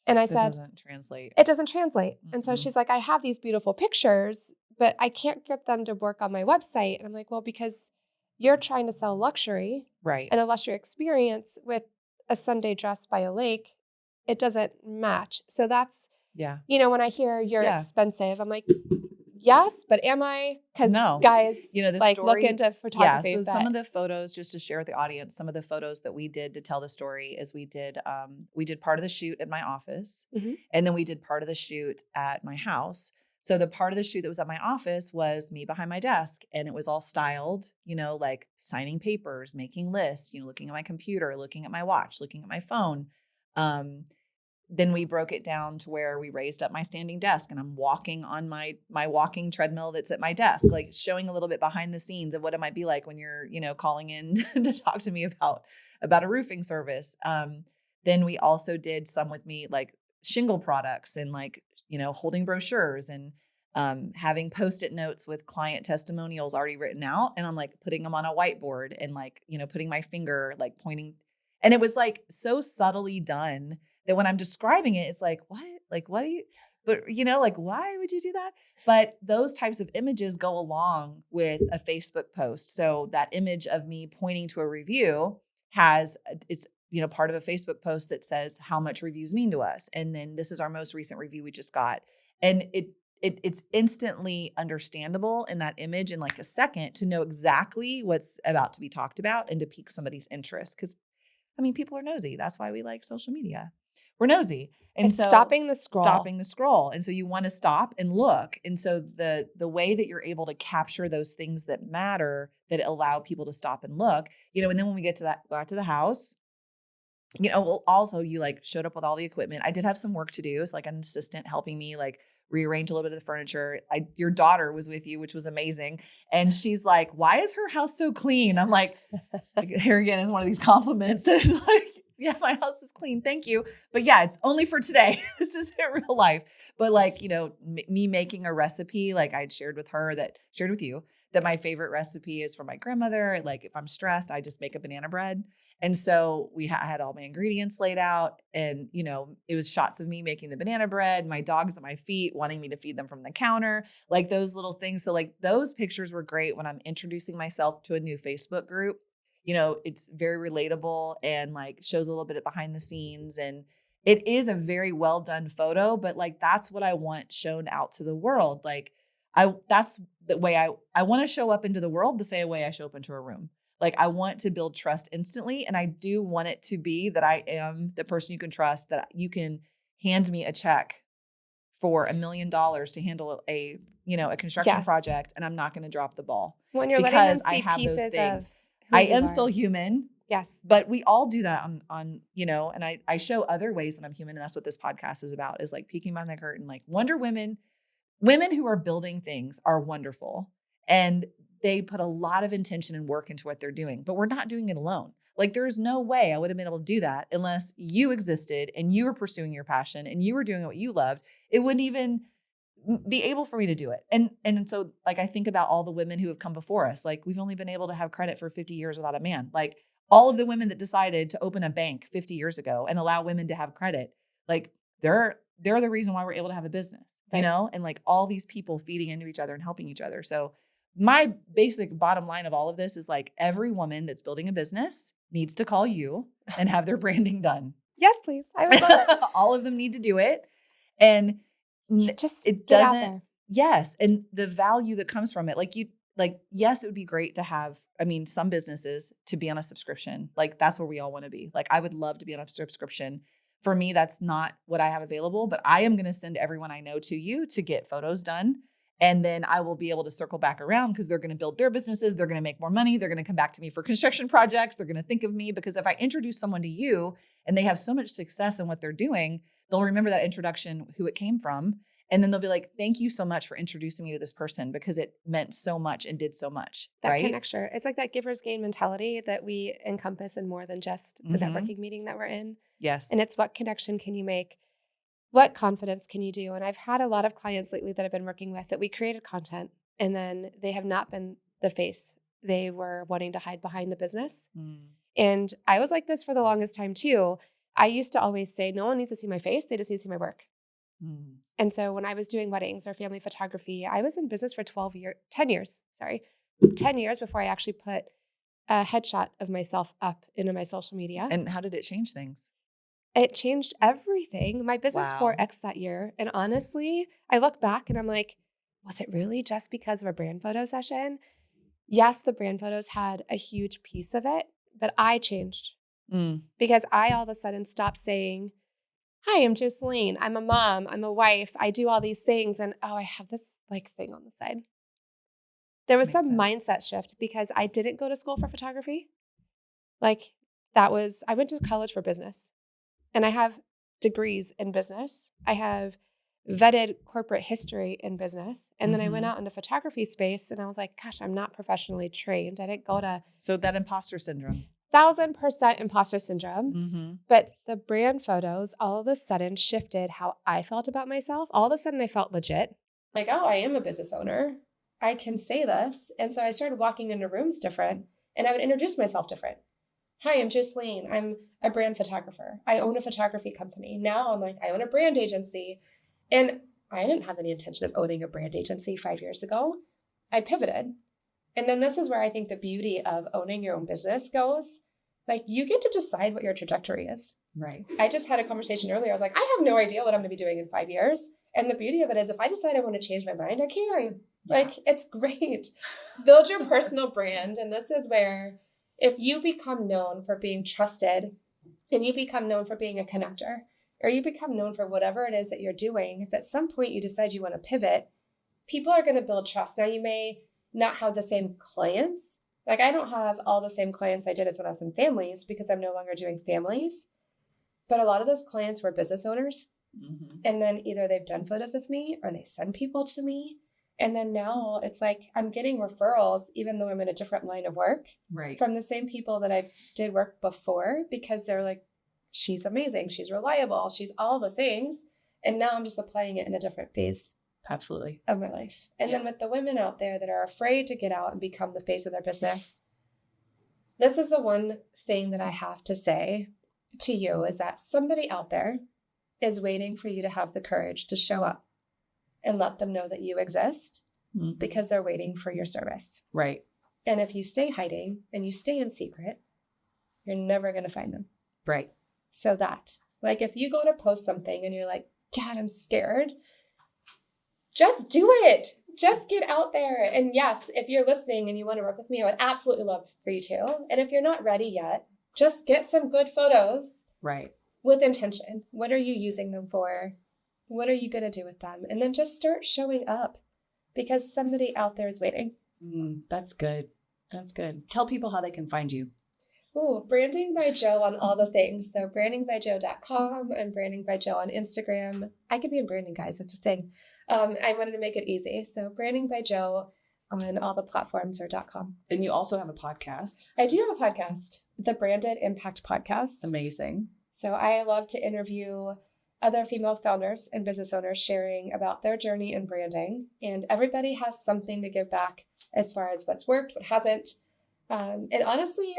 And I said, doesn't translate. It doesn't translate. And so she's like, I have these beautiful pictures, but I can't get them to work on my website. And I'm like, well, because you're trying to sell luxury, Right. and a luxury experience with a Sunday dress by a lake, it doesn't match. So that's, when I hear you're expensive, I'm like, yes, but am I? Because guys, the like story, look into photography. Yeah, so some of the photos, just to share with the audience, some of the photos that we did to tell the story is we did part of the shoot at my office, and then we did part of the shoot at my house. So the part of the shoot that was at my office was me behind my desk, and it was all styled, like signing papers, making lists, looking at my computer, looking at my watch, looking at my phone. Then we broke it down to where we raised up my standing desk and I'm walking on my walking treadmill that's at my desk, like showing a little bit behind the scenes of what it might be like when you're, calling in to talk to me about a roofing service. Then we also did some with me, like shingle products and like, holding brochures and having Post-it notes with client testimonials already written out. And I'm like putting them on a whiteboard and like, putting my finger, like pointing. And it was like so subtly done that when I'm describing it, it's like, what? Like, what do you, but like, why would you do that? But those types of images go along with a Facebook post. So that image of me pointing to a review it's part of a Facebook post that says how much reviews mean to us. And then this is our most recent review we just got. And it's instantly understandable in that image in like a second to know exactly what's about to be talked about and to pique somebody's interest. Because people are nosy. That's why we like social media. We're nosy. And it's so stopping the scroll. And so you want to stop and look. And so the way that you're able to capture those things that matter, that allow people to stop and look, and then when we go out to the house, also you like showed up with all the equipment. I did have some work to do. So like an assistant helping me like rearrange a little bit of the furniture. Your daughter was with you, which was amazing. And she's like, why is her house so clean? I'm like, here again is one of these compliments that is like, yeah, my house is clean. Thank you. But yeah, it's only for today. This isn't real life. But like, me making a recipe, like I'd shared with you that my favorite recipe is from my grandmother. Like if I'm stressed, I just make a banana bread. And so I had all my ingredients laid out and, it was shots of me making the banana bread, my dogs at my feet wanting me to feed them from the counter, like those little things. So like those pictures were great when I'm introducing myself to a new Facebook group. It's very relatable and like shows a little bit of behind the scenes, and it is a very well done photo, but like, that's what I want shown out to the world. Like that's the way I want to show up into the world the same way I show up into a room. Like I want to build trust instantly. And I do want it to be that I am the person you can trust, that you can hand me a check for $1 million to handle a construction project. And I'm not going to drop the ball when you're because letting them see I have pieces those things. of who I you am are. still human. Yes. But we all do that on and I show other ways that I'm human. And that's what this podcast is about, is like peeking behind the curtain. Like Wonder Women who are building things are wonderful. And they put a lot of intention and work into what they're doing, but we're not doing it alone. Like there's no way I would have been able to do that unless you existed and you were pursuing your passion and you were doing what you loved. It wouldn't even be able for me to do it. And so like, I think about all the women who have come before us. Like we've only been able to have credit for 50 years without a man. Like all of the women that decided to open a bank 50 years ago and allow women to have credit, like they're the reason why we're able to have a business, right. And like all these people feeding into each other and helping each other. So my basic bottom line of all of this is like every woman that's building a business needs to call you and have their branding done. Yes, please. I would love it. All of them need to do it. And just it get out doesn't, there. yes. And the value that comes from it, yes, it would be great to have, some businesses to be on a subscription. Like that's where we all want to be. Like I would love to be on a subscription. For me, that's not what I have available, but I am going to send everyone I know to you to get photos done. And then I will be able to circle back around because they're going to build their businesses. They're going to make more money. They're going to come back to me for construction projects. They're going to think of me because if I introduce someone to you and they have so much success in what they're doing, they'll remember that introduction, who it came from. And then they'll be like, thank you so much for introducing me to this person because it meant so much and did so much. That right? connection. It's like that giver's gain mentality that we encompass in more than just the networking meeting that we're in. Yes. And it's what connection can you make? What confidence can you do? And I've had a lot of clients lately that I've been working with that we created content and then they have not been the face. They were wanting to hide behind the business. And I was like this for the longest time too. I used to always say, no one needs to see my face. They just need to see my work. And so when I was doing weddings or family photography, I was in business for 10 years before I actually put a headshot of myself up into my social media. And how did it change things? It changed everything. My business Wow. 4X that year. And honestly, I look back and I'm like, was it really just because of a brand photo session? Yes, the brand photos had a huge piece of it, but I changed because I all of a sudden stopped saying, hi, I'm Jocelyn. I'm a mom. I'm a wife. I do all these things. And I have this like thing on the side. There was some mindset shift because I didn't go to school for photography. I went to college for business. And I have degrees in business. I have vetted corporate history in business. And then I went out into photography space and I was like, gosh, I'm not professionally trained. I didn't go to. So that imposter syndrome. 1000% imposter syndrome. But the brand photos all of a sudden shifted how I felt about myself. All of a sudden I felt legit. Like, oh, I am a business owner. I can say this. And so I started walking into rooms different and I would introduce myself different. Hi, I'm Jocelyn. I'm a brand photographer. I own a photography company. Now I'm like, I own a brand agency. And I didn't have any intention of owning a brand agency 5 years ago. I pivoted. And then this is where I think the beauty of owning your own business goes. Like you get to decide what your trajectory is. Right. I just had a conversation earlier. I was like, I have no idea what I'm going to be doing in 5 years. And the beauty of it is if I decide I want to change my mind, I can. Yeah. Like it's great. Build your personal brand. And this is where if you become known for being trusted and you become known for being a connector, or you become known for whatever it is that you're doing, if at some point you decide you want to pivot, people are going to build trust. Now you may not have the same clients. Like I don't have all the same clients I did as when I was in families because I'm no longer doing families. But a lot of those clients were business owners And then either they've done photos with me or they send people to me. And then now it's like I'm getting referrals, even though I'm in a different line of work, from the same people that I did work before, because they're like, she's amazing, she's reliable, she's all the things. And now I'm just applying it in a different phase. Absolutely. Of my life. And then with the women out there that are afraid to get out and become the face of their business, this is the one thing that I have to say to you is that somebody out there is waiting for you to have the courage to show up and let them know that you exist because they're waiting for your service. Right. And if you stay hiding and you stay in secret, you're never going to find them. Right. So that, like, if you go to post something and you're like, God, I'm scared, just do it. Just get out there. And yes, if you're listening and you want to work with me, I would absolutely love for you to. And if you're not ready yet, just get some good photos. Right. With intention. What are you using them for? What are you going to do with them? And then just start showing up because somebody out there is waiting. That's good. That's good. Tell people how they can find you. Ooh, Branding by Jo on all the things. So brandingbyjo.com and Branding by Jo on Instagram. I could be in branding, guys. It's a thing. I wanted to make it easy. So Branding by Jo on all the platforms or .com. And you also have a podcast. I do have a podcast, the Branded Impact Podcast. Amazing. So I love to interview other female founders and business owners sharing about their journey in branding. And everybody has something to give back as far as what's worked, what hasn't. And honestly,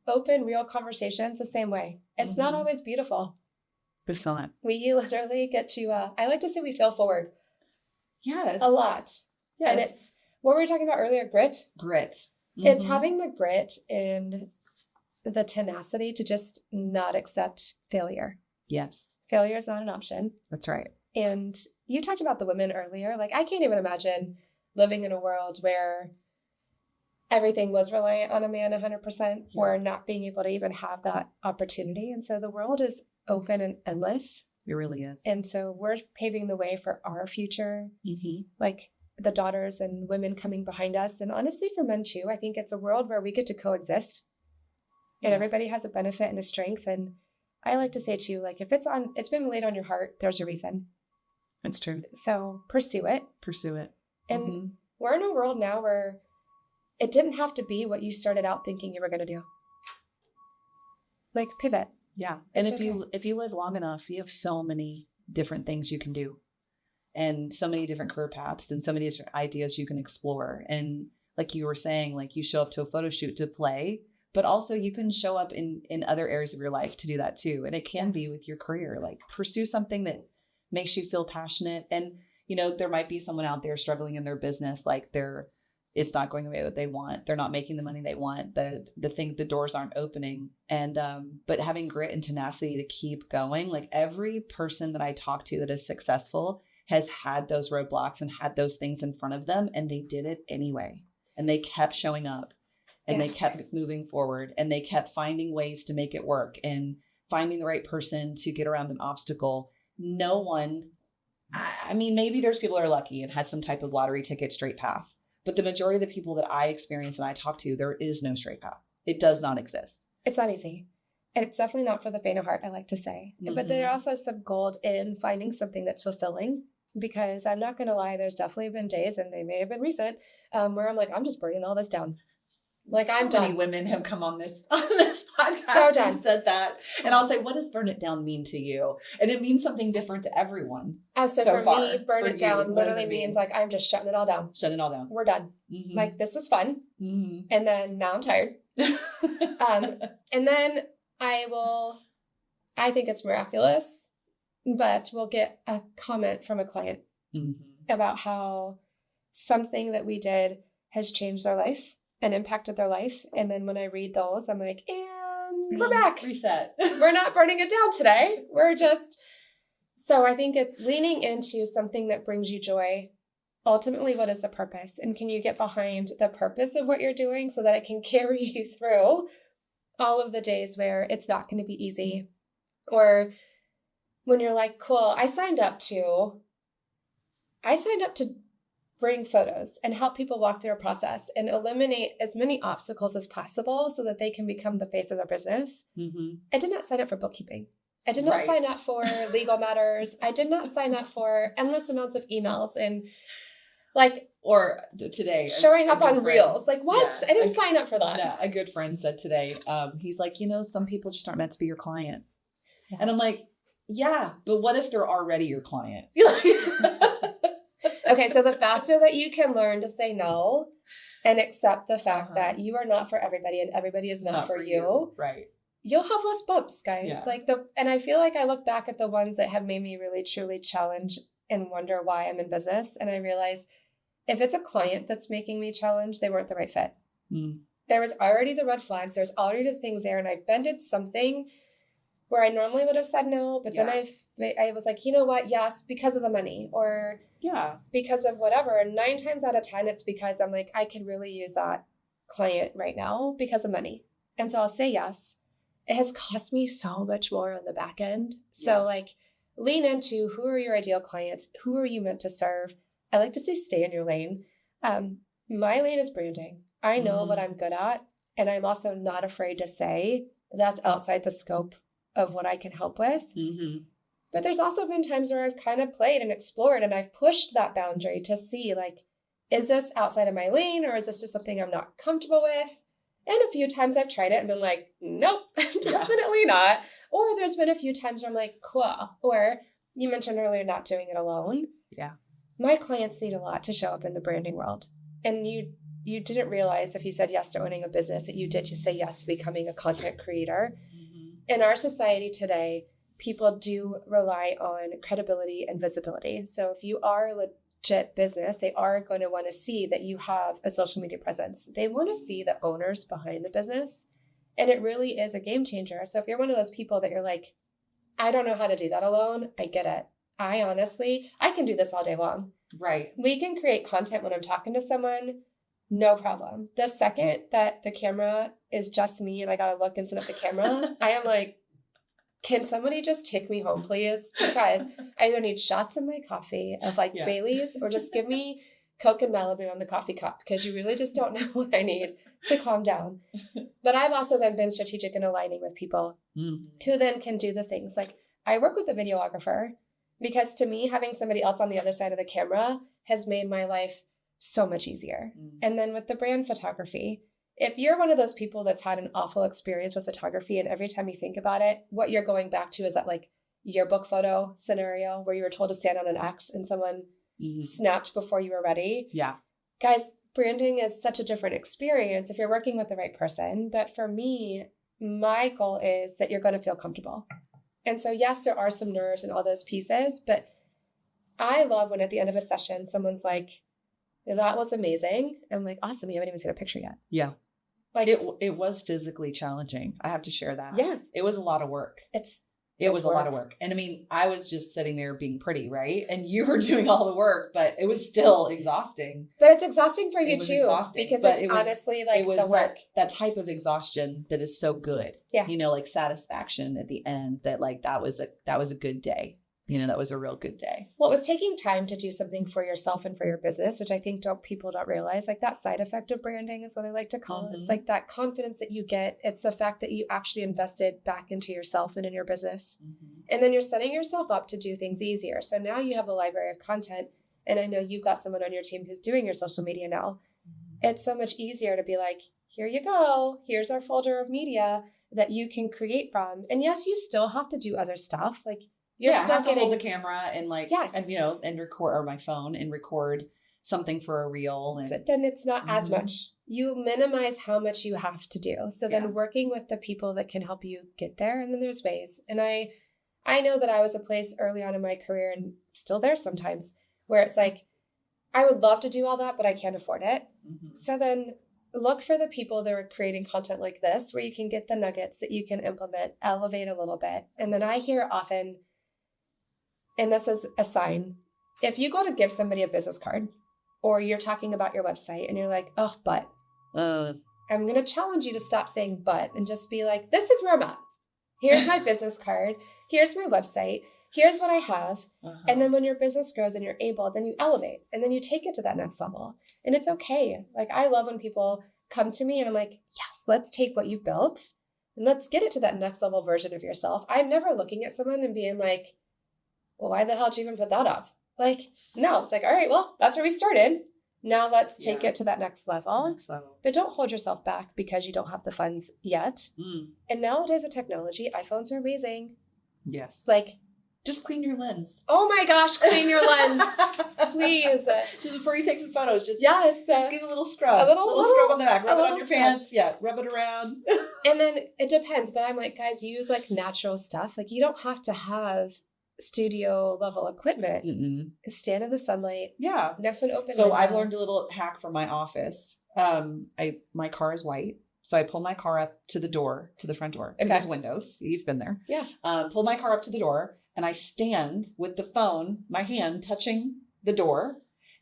open, real conversations the same way. It's not always beautiful. But it's not. We literally get to, I like to say we fail forward. Yes. A lot. Yes. And it's, what were we talking about earlier? Grit? Grit. It's having the grit and the tenacity to just not accept failure. Yes. Failure is not an option. That's right. And you talked about the women earlier. Like, I can't even imagine living in a world where everything was reliant on a man 100% or not being able to even have that opportunity. And so the world is open and endless. It really is. And so we're paving the way for our future, like the daughters and women coming behind us. And honestly, for men too, I think it's a world where we get to coexist and everybody has a benefit and a strength. And I like to say too, like, if it's been laid on your heart, there's a reason. That's true. So pursue it. Pursue it. And we're in a world now where it didn't have to be what you started out thinking you were going to do. Like, pivot. Yeah. And if you live long enough, you have so many different things you can do and so many different career paths and so many different ideas you can explore. And like you were saying, like, you show up to a photo shoot to play, but also you can show up in other areas of your life to do that too. And it can be with your career, like, pursue something that makes you feel passionate. And, you know, there might be someone out there struggling in their business, like it's not going the way that they want. They're not making the money they want. The doors aren't opening. And, but having grit and tenacity to keep going, like, every person that I talk to that is successful has had those roadblocks and had those things in front of them, and they did it anyway. And they kept showing up and they kept moving forward and they kept finding ways to make it work and finding the right person to get around an obstacle. No one, I mean, maybe there's people that are lucky and had some type of lottery ticket straight path. But the majority of the people that I experience and I talk to, there is no straight path. It does not exist. It's not easy. And it's definitely not for the faint of heart, I like to say. But there are also some gold in finding something that's fulfilling, because I'm not going to lie, there's definitely been days, and they may have been recent, where I'm like, I'm just burning all this down. Like, I'm done. Many women have come on this podcast so done. and said that. And I'll say, what does burn it down mean to you? And it means something different to everyone. So for far, me, burn it down literally means like, I'm just shutting it all down. Shut it all down. We're done. Like, this was fun. And then now I'm tired. And then I think it's miraculous, but we'll get a comment from a client about how something that we did has changed their life and impacted their life. And then when I read those, I'm like, and we're back. Reset. We're not burning it down today. So I think it's leaning into something that brings you joy. Ultimately, what is the purpose? And can you get behind the purpose of what you're doing so that it can carry you through all of the days where it's not going to be easy? Or when you're like, cool, I signed up to bring photos and help people walk through a process and eliminate as many obstacles as possible so that they can become the face of their business. I did not sign up for bookkeeping. I did not sign up for legal matters. I did not sign up for endless amounts of emails and like, or today showing up on reels. Like, what? Yeah, I didn't sign up for that. Yeah, a good friend said today, he's like, some people just aren't meant to be your client. Yeah. And I'm like, yeah, but what if they're already your client? Okay, so the faster that you can learn to say no and accept the fact that you are not for everybody and everybody is not for you. Right. You'll have less bumps, guys. Yeah. And I feel like I look back at the ones that have made me really truly challenge and wonder why I'm in business. And I realize if it's a client that's making me challenge, they weren't the right fit. There was already the red flags. There's already the things there. And I bended something where I normally would have said no, but then I was like, you know what? Yes, because of the money or because of whatever. And 9 times out of 10, it's because I'm like, I could really use that client right now because of money. And so I'll say yes. It has cost me so much more on the back end. So like lean into who are your ideal clients? Who are you meant to serve? I like to say stay in your lane. My lane is branding. I know what I'm good at. And I'm also not afraid to say that's outside the scope of what I can help with. But there's also been times where I've kind of played and explored and I've pushed that boundary to see like, is this outside of my lane or is this just something I'm not comfortable with? And a few times I've tried it and been like, nope, definitely not. Or there's been a few times where I'm like, cool. Or you mentioned earlier not doing it alone. Yeah. My clients need a lot to show up in the branding world. And you didn't realize if you said yes to owning a business that you did just say yes to becoming a content creator. In our society today, people do rely on credibility and visibility. So if you are a legit business, they are going to want to see that you have a social media presence. They want to see the owners behind the business. And it really is a game changer. So if you're one of those people that you're like, I don't know how to do that alone, I get it. I can do this all day long. Right. We can create content when I'm talking to someone, no problem. The second that the camera is just me and I got to look and set up the camera, I am like, can somebody just take me home, please? Because I either need shots in my coffee of like Bailey's or just give me Coke and Malibu on the coffee cup because you really just don't know what I need to calm down. But I've also then been strategic in aligning with people who then can do the things. Like I work with a videographer because to me, having somebody else on the other side of the camera has made my life so much easier. And then with the brand photography, if you're one of those people that's had an awful experience with photography and every time you think about it, what you're going back to is that like yearbook photo scenario where you were told to stand on an X and someone snapped before you were ready. Yeah. Guys, branding is such a different experience if you're working with the right person. But for me, my goal is that you're going to feel comfortable. And so, yes, there are some nerves and all those pieces, but I love when at the end of a session, someone's like, that was amazing. I'm like, awesome. You haven't even seen a picture yet. Yeah. Like it was physically challenging. I have to share that. Yeah. It was a lot of work. It was a lot of work. And I mean, I was just sitting there being pretty, right? And you were doing all the work, but it was still exhausting. But it's exhausting for you too. Because it's honestly like the work. That type of exhaustion that is so good. Yeah. Like satisfaction at the end that like that was a good day. That was a real good day. Well, it was taking time to do something for yourself and for your business, which I think people don't realize. Like that side effect of branding is what I like to call it. It's like that confidence that you get. It's the fact that you actually invested back into yourself and in your business. And then you're setting yourself up to do things easier. So now you have a library of content. And I know you've got someone on your team who's doing your social media now. It's so much easier to be like, here you go. Here's our folder of media that you can create from. And yes, you still have to do other stuff. Like, I have to hold the camera and like, and record, or my phone and record something for a reel. But then it's not as much. You minimize how much you have to do. So then working with the people that can help you get there. And then there's ways. And I know that I was a place early on in my career and still there sometimes where it's like, I would love to do all that, but I can't afford it. So then look for the people that are creating content like this, where you can get the nuggets that you can implement, elevate a little bit. And then I hear often, and this is a sign, if you go to give somebody a business card or you're talking about your website and you're like, oh, but I'm going to challenge you to stop saying but and just be like, this is where I'm at. Here's my business card. Here's my website. Here's what I have. And then when your business grows and you're able, then you elevate and then you take it to that next level. And it's okay. Like I love when people come to me and I'm like, yes, let's take what you've built and let's get it to that next level version of yourself. I'm never looking at someone and being like, well, why the hell did you even put that up? Like, no, it's like, all right, well, that's where we started. Now let's take it to that next level. But don't hold yourself back because you don't have the funds yet. And nowadays with technology, iPhones are amazing. Yes. Like, just clean your lens. Oh my gosh, clean your lens. Please. Just before you take some photos, just yes, just give a little scrub. A little scrub on the back. Rub it on your scrub. pants. Yeah, rub it around. And then it depends. But I'm like, guys, use like natural stuff. Like you don't have to have studio level equipment. Stand in the sunlight. Yeah. Next to an open So window. I've learned a little hack from my office. My car is white. So I pull my car up to the door, to the front door. Because it's windows. You've been there. Yeah. Pull my car up to the door. And I stand with the phone, my hand touching the door,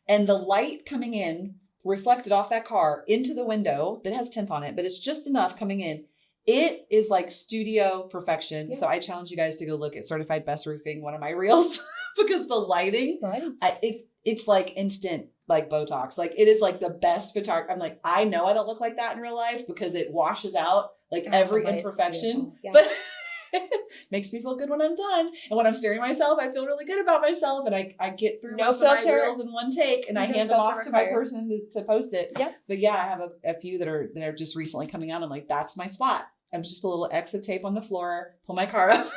and the light coming in, reflected off that car into the window that has tint on it, but it's just enough coming in. It is like studio perfection. Yeah. So I challenge you guys to go look at Certified Best Roofing, one of my reels, because the lighting, it's like instant, like Botox. Like it is like the best photography. I'm like, I know I don't look like that in real life because it washes out like every imperfection, but makes me feel good when I'm done. And when I'm staring at myself, I feel really good about myself. And I get through most of my reels in one take and I hand them off to my person to post it. Yeah. But yeah, I have a few that are just recently coming out. I'm like, that's my spot. I'm just put a little X of tape on the floor, pull my car up,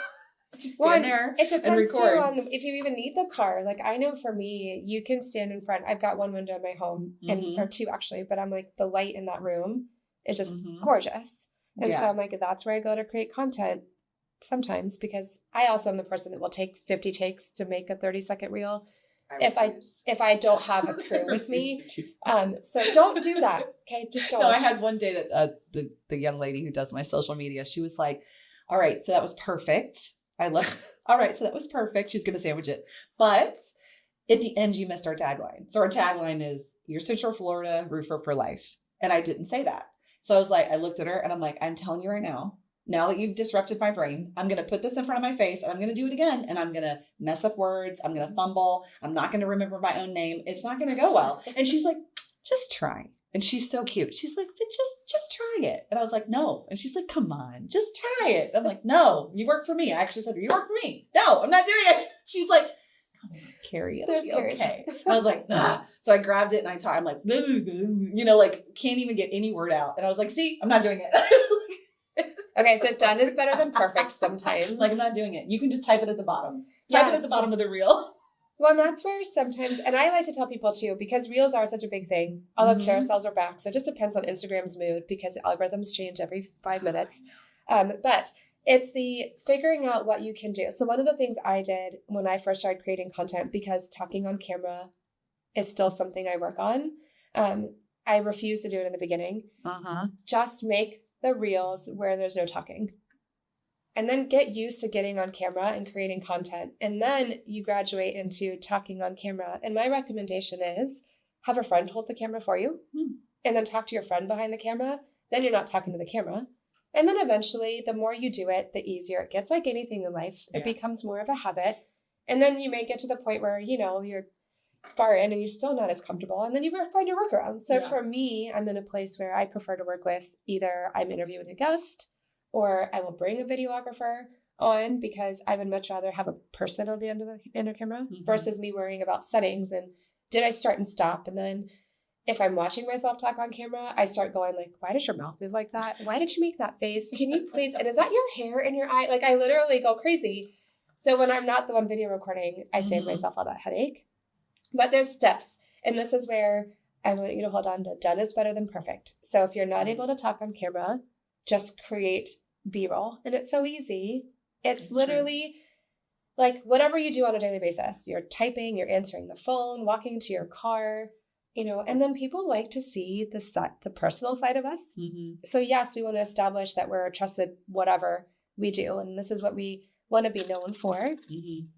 just stand there it depends and record. Too on if you even need the car. Like I know for me, you can stand in front. I've got one window in my home and or two actually, but I'm like the light in that room is just gorgeous. And so I'm like, that's where I go to create content. Sometimes because I also am the person that will take 50 takes to make a 30-second reel if I don't have a crew with me. So don't do that. Okay. Just don't. No, I had one day that the young lady who does my social media, she was like, all right, so that was perfect. All right, so that was perfect. She's going to sandwich it. But at the end, you missed our tagline. So our tagline is you're Central Florida roofer for life. And I didn't say that. So I was like, I looked at her and I'm like, I'm telling you right now that you've disrupted my brain, I'm going to put this in front of my face and I'm going to do it again. And I'm going to mess up words. I'm going to fumble. I'm not going to remember my own name. It's not going to go well. And she's like, just try. And she's so cute. She's like, but just try it. And I was like, no. And she's like, come on, just try it. I'm like, no, you work for me. I actually said, you work for me. No, I'm not doing it. She's like, come on, Carrie. Okay. And I was like, nah. So I grabbed it and I'm like, like can't even get any word out. And I was like, see, I'm not doing it. Okay, so done is better than perfect sometimes. Like I'm not doing it. You can just type it at the bottom. Type it at the bottom of the reel. Well, and that's where sometimes, and I like to tell people too, because reels are such a big thing. Although carousels are back, so it just depends on Instagram's mood because algorithms change every 5 minutes. But it's the figuring out what you can do. So one of the things I did when I first started creating content, because talking on camera is still something I work on. I refused to do it in the beginning. Just make the reels where there's no talking. And then get used to getting on camera and creating content. And then you graduate into talking on camera. And my recommendation is have a friend hold the camera for you and then talk to your friend behind the camera. Then you're not talking to the camera. And then eventually, the more you do it, the easier it gets. Like anything in life, it becomes more of a habit. And then you may get to the point where, you're far in and you're still not as comfortable. And then you find your workaround. So for me, I'm in a place where I prefer to work with either I'm interviewing a guest or I will bring a videographer on because I would much rather have a person on the end of the camera versus me worrying about settings and did I start and stop. And then if I'm watching myself talk on camera, I start going like, why does your mouth move like that? Why did you make that face? Can you please, and is that your hair in your eye? Like I literally go crazy. So when I'm not the one video recording, I save myself all that headache. But there's steps. And this is where I want you to hold on to done is better than perfect. So if you're not able to talk on camera, just create B-roll. And it's so easy. It's literally like whatever you do on a daily basis. You're typing, you're answering the phone, walking to your car, and then people like to see the personal side of us. So yes, we want to establish that we're a trusted whatever we do. And this is what we want to be known for.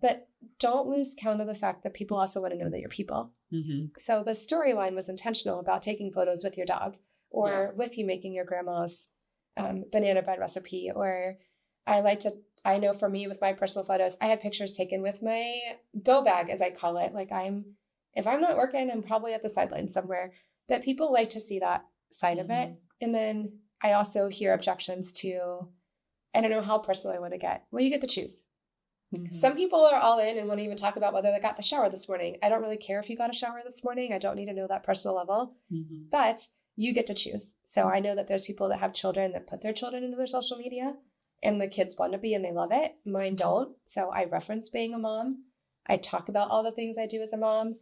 But don't lose count of the fact that people also want to know that you're people. So the storyline was intentional about taking photos with your dog or with you making your grandma's banana bread recipe. Or I know for me with my personal photos, I had pictures taken with my go bag, as I call it. Like if I'm not working, I'm probably at the sideline somewhere, but people like to see that side of it. And then I also hear objections to I don't know how personal I want to get. Well, you get to choose. Mm-hmm. Some people are all in and want to even talk about whether they got the shower this morning. I don't really care if you got a shower this morning. I don't need to know that personal level, but you get to choose. So I know that there's people that have children that put their children into their social media and the kids want to be and they love it. Mine don't. So I reference being a mom. I talk about all the things I do as a mom.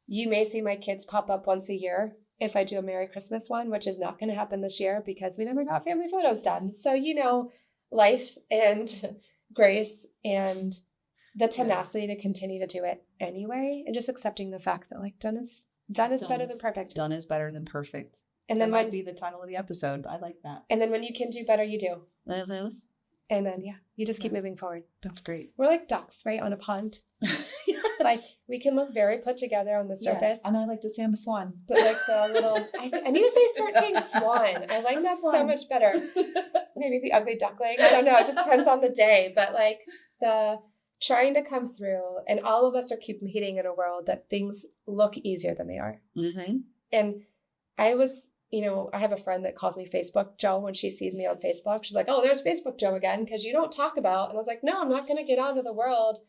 You may see my kids pop up once a year if I do a Merry Christmas one, which is not going to happen this year because we never got family photos done. So, life and grace and the tenacity to continue to do it anyway, and just accepting the fact that done is better than perfect. Done is better than perfect. And then that might be the title of the episode. I like that. And then when you can do better, you do. Mm-hmm. And then you just keep moving forward. That's great. We're like ducks, right, on a pond. Yes. We can look very put together on the surface. Yes. And I like to say I'm a swan. But the little, I need to start saying swan. I like that so much better. Maybe the ugly duckling. I don't know. It just depends on the day. But the trying to come through, and all of us are competing in a world that things look easier than they are. Mm-hmm. And I was, I have a friend that calls me Facebook Joe when she sees me on Facebook. She's like, oh, there's Facebook Joe again, because you don't talk about. And I was like, no, I'm not going to get out into the world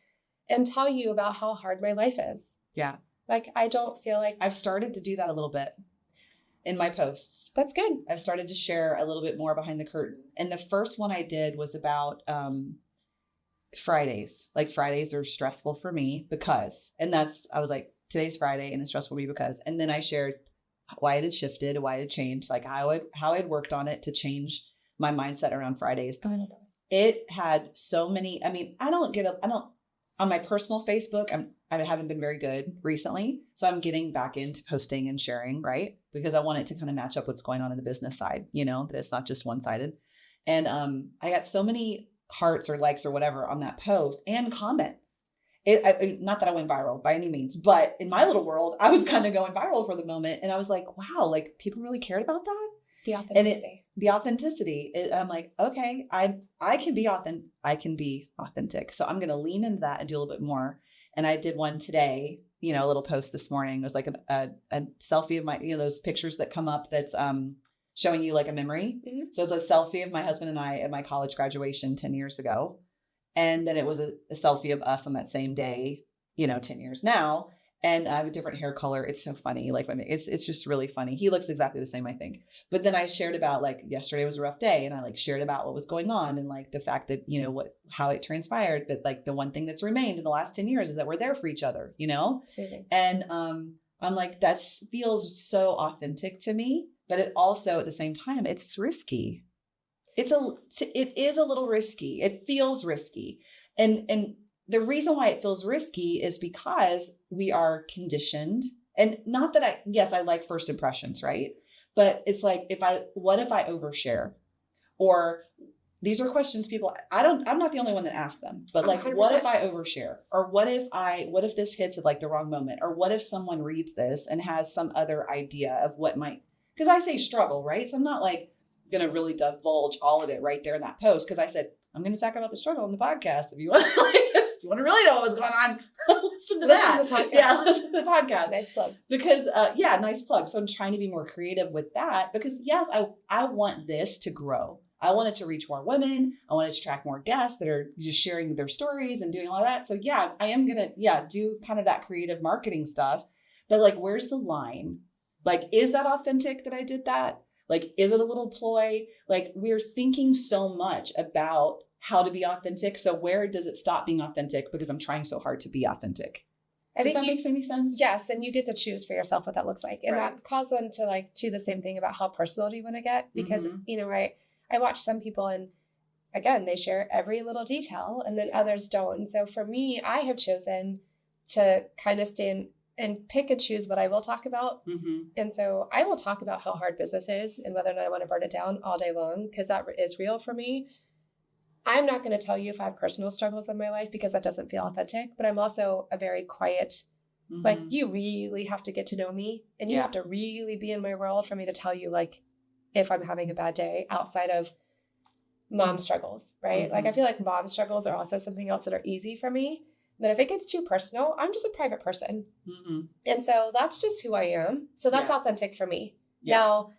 and tell you about how hard my life is. Yeah. I don't feel like I've started to do that a little bit in my posts. That's good. I've started to share a little bit more behind the curtain. And the first one I did was about Fridays. Fridays are stressful for me because, I was like, today's Friday and it's stressful for me because, and then I shared why it had shifted, why it had changed, how I'd worked on it to change my mindset around Fridays. It had so many, on my personal Facebook, I haven't been very good recently. So I'm getting back into posting and sharing, right? Because I want it to kind of match up what's going on in the business side, that it's not just one-sided. And I got so many hearts or likes or whatever on that post and comments. Not that I went viral by any means, but in my little world, I was kind of going viral for the moment. And I was like, wow, people really cared about that. The authenticity. The authenticity. I'm like, okay, I can be authentic. So I'm going to lean into that and do a little bit more. And I did one today, a little post this morning. It was like a selfie of my, those pictures that come up that's showing you a memory. Mm-hmm. So it's a selfie of my husband and I at my college graduation 10 years ago. And then it was a selfie of us on that same day, 10 years now. And I have a different hair color. It's so funny. It's just really funny. He looks exactly the same, I think. But then I shared about yesterday was a rough day, and I shared about what was going on and the fact that, how it transpired. But the one thing that's remained in the last 10 years is that we're there for each other, It's amazing. And I'm like, that feels so authentic to me, but it also at the same time, it's risky. It is a little risky. It feels risky. And the reason why it feels risky is because we are conditioned, and not that I like first impressions, right? But it's what if I overshare? Or these are questions I'm not the only one that asks them, but 100%. What if I overshare? Or what if this hits at the wrong moment? Or what if someone reads this and has some other idea of what might, because I say struggle, right? So I'm not going to really divulge all of it right there in that post. Cause I said, I'm going to talk about the struggle on the podcast. If you want if you want to really know what was going on, listen to that. Listen to the podcast. Nice plug. Because, nice plug. So I'm trying to be more creative with that because yes, I want this to grow. I want it to reach more women. I want it to attract more guests that are just sharing their stories and doing all that. So yeah, I am going to, do kind of that creative marketing stuff, but where's the line? Is that authentic that I did that? Is it a little ploy? We're thinking so much about how to be authentic. So where does it stop being authentic? Because I'm trying so hard to be authentic. Does that make any sense? Yes. And you get to choose for yourself what that looks like. And that calls on to do the same thing about how personal do you want to get? Because, I watch some people and again, they share every little detail and then others don't. And so for me, I have chosen to kind of stand and pick and choose what I will talk about. Mm-hmm. And so I will talk about how hard business is and whether or not I want to burn it down all day long, because that is real for me. I'm not going to tell you if I have personal struggles in my life because that doesn't feel authentic, but I'm also a very quiet, you really have to get to know me and you have to really be in my world for me to tell you if I'm having a bad day outside of mom struggles, right? Mm-hmm. I feel like mom struggles are also something else that are easy for me. But if it gets too personal, I'm just a private person. Mm-hmm. And so that's just who I am. So that's authentic for me. Yeah. Now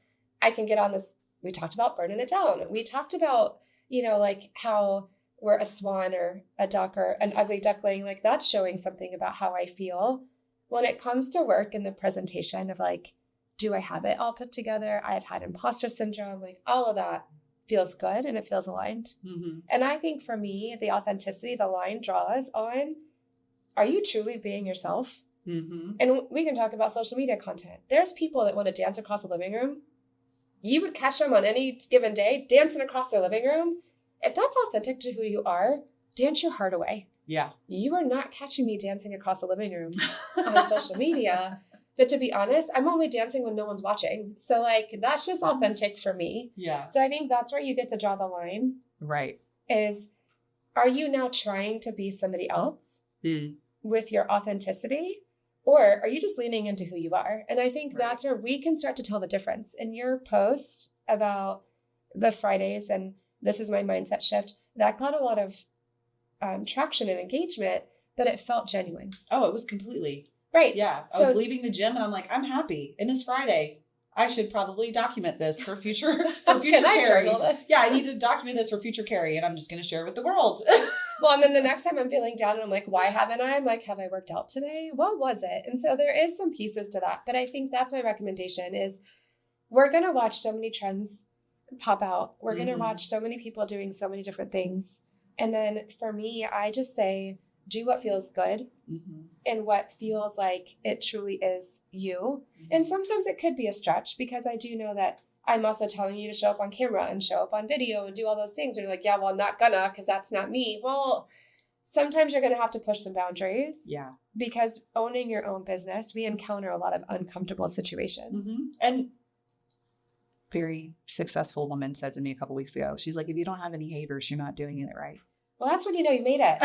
I can get on this. We talked about burning it down. We talked about, like how we're a swan or a duck or an ugly duckling, like that's showing something about how I feel. When it comes to work and the presentation of like, do I have it all put together? I've had imposter syndrome, like all of that feels good and it feels aligned. Mm-hmm. And I think for me, the authenticity, the line draws on, are you truly being yourself? Mm-hmm. And we can talk about social media content. There's people that want to dance across the living room. You would catch them on any given day dancing across their living room. If that's authentic to who you are, dance your heart away. Yeah. You are not catching me dancing across the living room on social media. But to be honest, I'm only dancing when no one's watching. So like, that's just authentic for me. Yeah. So I think that's where you get to draw the line. Right. Is, are you now trying to be somebody else with your authenticity? Or are you just leaning into who you are? And I think that's where we can start to tell the difference. In your post about the Fridays and this is my mindset shift, that got a lot of traction and engagement, but it felt genuine. Oh, it was completely. Right. Yeah. I was leaving the gym and I'm like, I'm happy. And it's Friday. I should probably document this for future Carrie. Yeah, I need to document this for future Carrie and I'm just going to share it with the world. Well, and then the next time I'm feeling down and I'm like, why haven't I? I'm like, have I worked out today? What was it? And so there is some pieces to that. But I think that's my recommendation is we're going to watch so many trends pop out. We're going to watch so many people doing so many different things. And then for me, I just say, do what feels good and what feels like it truly is you. And sometimes it could be a stretch because I do know that I'm also telling you to show up on camera and show up on video and do all those things. And you're like, yeah, well, I'm not gonna, because that's not me. Well, sometimes you're going to have to push some boundaries. Yeah. Because owning your own business, we encounter a lot of uncomfortable situations. And very successful woman said to me a couple weeks ago, she's like, if you don't have any haters, you're not doing it right. Well, that's when you know you made it.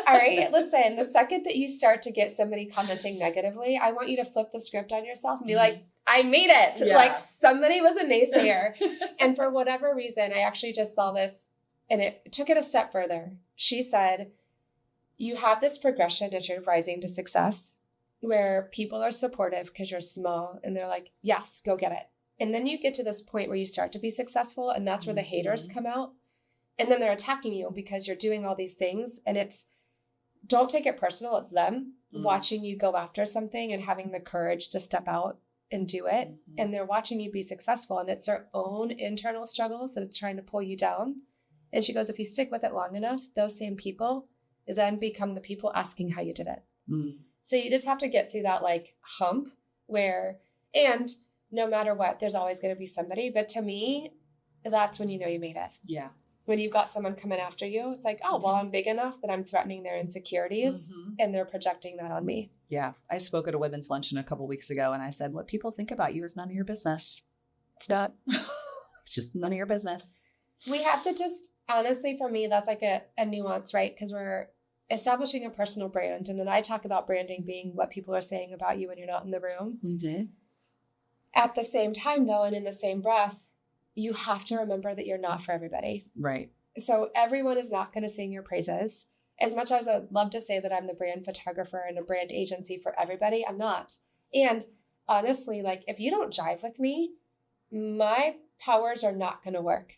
All right. Listen, the second that you start to get somebody commenting negatively, I want you to flip the script on yourself and be like, I made it. Yeah. Like somebody was a naysayer. And for whatever reason, I actually just saw this and it took it a step further. She said, you have this progression as you're rising to success where people are supportive because you're small and they're like, yes, go get it. And then you get to this point where you start to be successful and that's where the haters come out. And then they're attacking you because you're doing all these things. And it's, don't take it personal. It's them watching you go after something and having the courage to step out and do it. And they're watching you be successful. And it's their own internal struggles that it's trying to pull you down. And she goes, if you stick with it long enough, those same people then become the people asking how you did it. So you just have to get through that like hump where, and no matter what, there's always going to be somebody. But to me, that's when you know you made it. Yeah. When you've got someone coming after you, it's like, oh, well, I'm big enough that I'm threatening their insecurities and they're projecting that on me. Yeah. I spoke at a women's luncheon a couple weeks ago and I said, what people think about you is none of your business. It's not. It's just none of your business. We have to just, honestly, for me, that's like a nuance, right? Because we're establishing a personal brand. And then I talk about branding being what people are saying about you when you're not in the room. At the same time, though, and in the same breath, you have to remember that you're not for everybody. Right. So everyone is not going to sing your praises. As much as I'd love to say that I'm the brand photographer and a brand agency for everybody, I'm not. And honestly, like if you don't jive with me, my powers are not going to work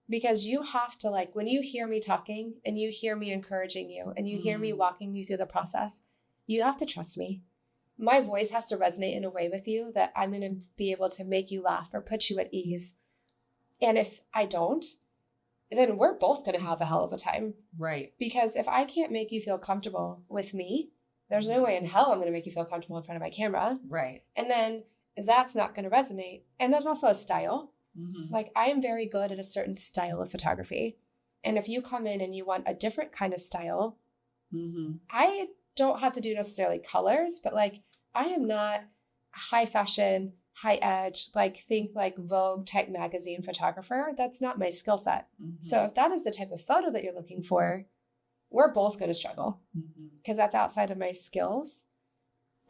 because you have to like, when you hear me talking and you hear me encouraging you and you hear me walking you through the process, you have to trust me. My voice has to resonate in a way with you that I'm going to be able to make you laugh or put you at ease. And if I don't, then we're both going to have a hell of a time. Right. Because if I can't make you feel comfortable with me, there's no way in hell I'm going to make you feel comfortable in front of my camera. Right. And then that's not going to resonate. And there's also a style. Like I am very good at a certain style of photography. And if you come in and you want a different kind of style, I don't have to do necessarily colors, but like I am not high fashion, high edge, like think like Vogue type magazine photographer. That's not my skill set. So if that is the type of photo that you're looking for, we're both going to struggle because that's outside of my skills.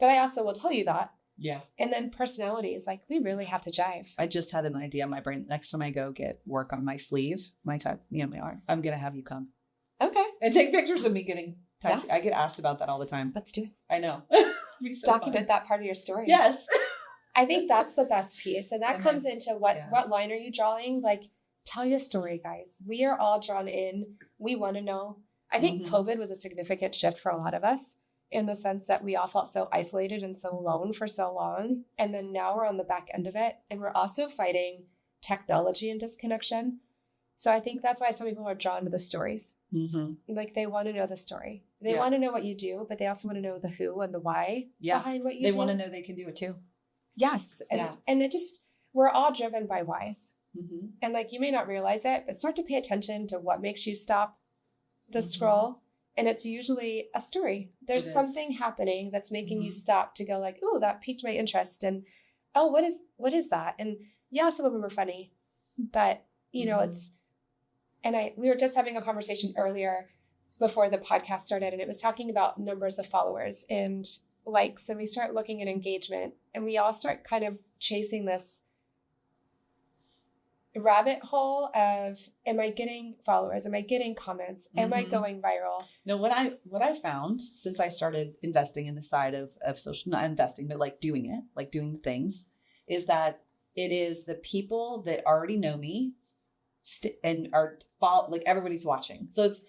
But I also will tell you that. Yeah. And then personality is like, we really have to jive. I just had an idea in my brain. Next time I go get work on my sleeve, my arm, I'm going to have you come. Okay. And take pictures of me getting touched. Yes. I get asked about that all the time. Let's do it. I know. So document that part of your story. Yes. I think that's the best piece. And that comes into what line are you drawing? Like tell your story, guys. We are all drawn in. We want to know. I think COVID was a significant shift for a lot of us in the sense that we all felt so isolated and so alone for so long. And then now we're on the back end of it. And we're also fighting technology and disconnection. So I think that's why some people are drawn to the stories. Like they want to know the story. They want to know what you do, but they also want to know the who and the why behind what you do. They want to know they can do it too. Yes. And it just, we're all driven by whys. And like, you may not realize it, but start to pay attention to what makes you stop the scroll. And it's usually a story. There's something happening that's making you stop to go like, oh, that piqued my interest. And, oh, what is that? And yeah, some of them are funny, but you know, it's, and we were just having a conversation earlier before the podcast started, and it was talking about numbers of followers and likes. And we start looking at engagement, and we all start kind of chasing this rabbit hole of, am I getting followers? Am I getting comments? Am I going viral? No, what I found since I started investing in the side of social, not investing, but like doing it, like doing things, is that it is the people that already know me and are like everybody's watching. So it's,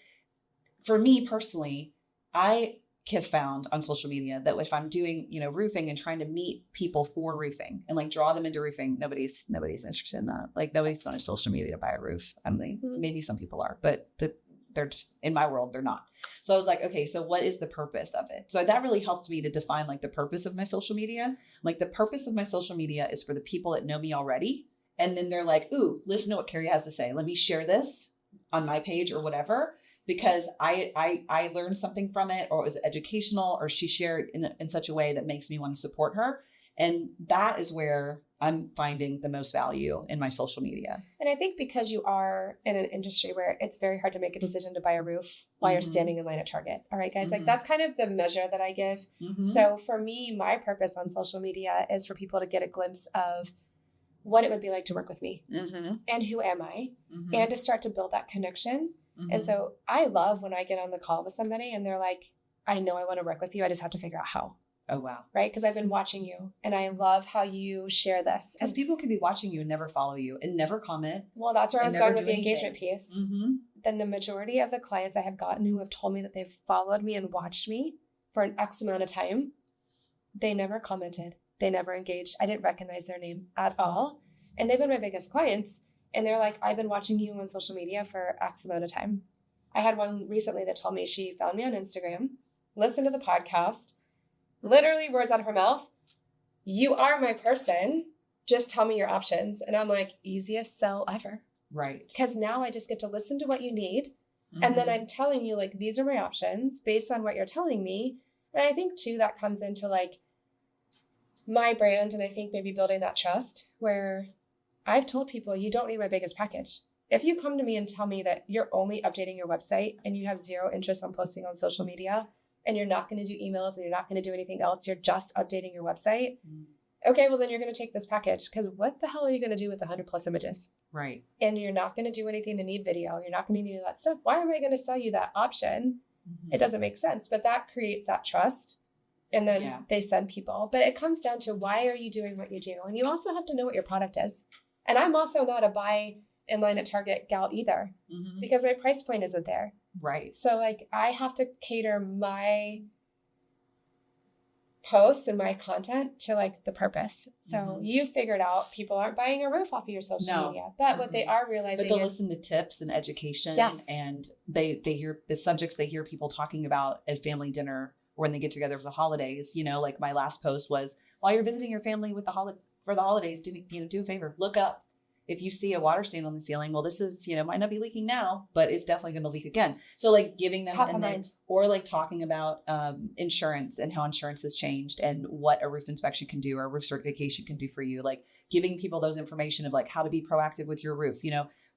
for me personally, I have found on social media that if I'm doing, you know, roofing and trying to meet people for roofing and like draw them into roofing, nobody's interested in that. Like nobody's going to social media to buy a roof. I mean, maybe some people are, but they're just, in my world, they're not. So I was like, okay, so what is the purpose of it? So that really helped me to define like the purpose of my social media. Like the purpose of my social media is for the people that know me already. And then they're like, ooh, listen to what Carrie has to say. Let me share this on my page or whatever, because I learned something from it, or it was educational, or she shared in such a way that makes me want to support her. And that is where I'm finding the most value in my social media. And I think because you are in an industry where it's very hard to make a decision to buy a roof while you're standing in line at Target. All right, guys, like that's kind of the measure that I give. So for me, my purpose on social media is for people to get a glimpse of what it would be like to work with me and who am I, and to start to build that connection. And so I love when I get on the call with somebody and they're like, I know I want to work with you. I just have to figure out how. Oh, wow. Right? Because I've been watching you and I love how you share this. Because people could be watching you and never follow you and never comment. Well, that's where I was going with the engagement piece. Then the majority of the clients I have gotten who have told me that they've followed me and watched me for an X amount of time, they never commented. They never engaged. I didn't recognize their name at all. And they've been my biggest clients. And they're like, I've been watching you on social media for X amount of time. I had one recently that told me she found me on Instagram, listened to the podcast, literally words out of her mouth, you are my person. Just tell me your options. And I'm like, easiest sell ever. Right. Because now I just get to listen to what you need. And then I'm telling you, like, these are my options based on what you're telling me. And I think, too, that comes into, like, my brand. And I think maybe building that trust where I've told people, you don't need my biggest package. If you come to me and tell me that you're only updating your website and you have zero interest on posting on social media and you're not going to do emails and you're not going to do anything else, you're just updating your website. Okay, well, then you're going to take this package, because what the hell are you going to do with 100 plus images? Right. And you're not going to do anything to need video. You're not going to need that stuff. Why am I going to sell you that option? It doesn't make sense, but that creates that trust. And then they send people. But it comes down to, why are you doing what you do? And you also have to know what your product is. And I'm also not a buy in line at Target gal either, because my price point isn't there. Right. So like, I have to cater my posts and my content to like the purpose. So you figured out people aren't buying a roof off of your social media, but what they are realizing is, they'll listen to tips and education, and they hear the subjects they hear people talking about at family dinner or when they get together for the holidays. You know, like my last post was, while you're visiting your family with for the holidays, do a favor, look up. If you see a water stain on the ceiling, well, this is, might not be leaking now, but it's definitely going to leak again. So like giving them, or like talking about insurance and how insurance has changed and what a roof inspection can do or a roof certification can do for you. Like giving people those information of like how to be proactive with your roof.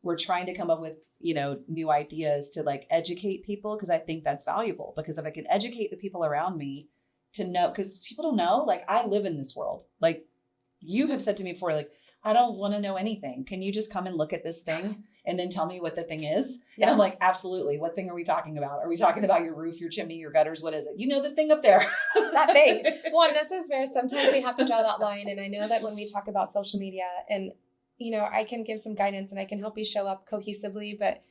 We're trying to come up with, new ideas to like educate people, because I think that's valuable. Because if I can educate the people around me to know, because people don't know, like I live in this world. Like you have said to me before, like, I don't want to know anything. Can you just come and look at this thing and then tell me what the thing is? Yeah. And I'm like, absolutely. What thing are we talking about? Are we talking about your roof, your chimney, your gutters? What is it? The thing up there. That thing. Well, and this is where sometimes we have to draw that line. And I know that when we talk about social media and, I can give some guidance and I can help you show up cohesively, but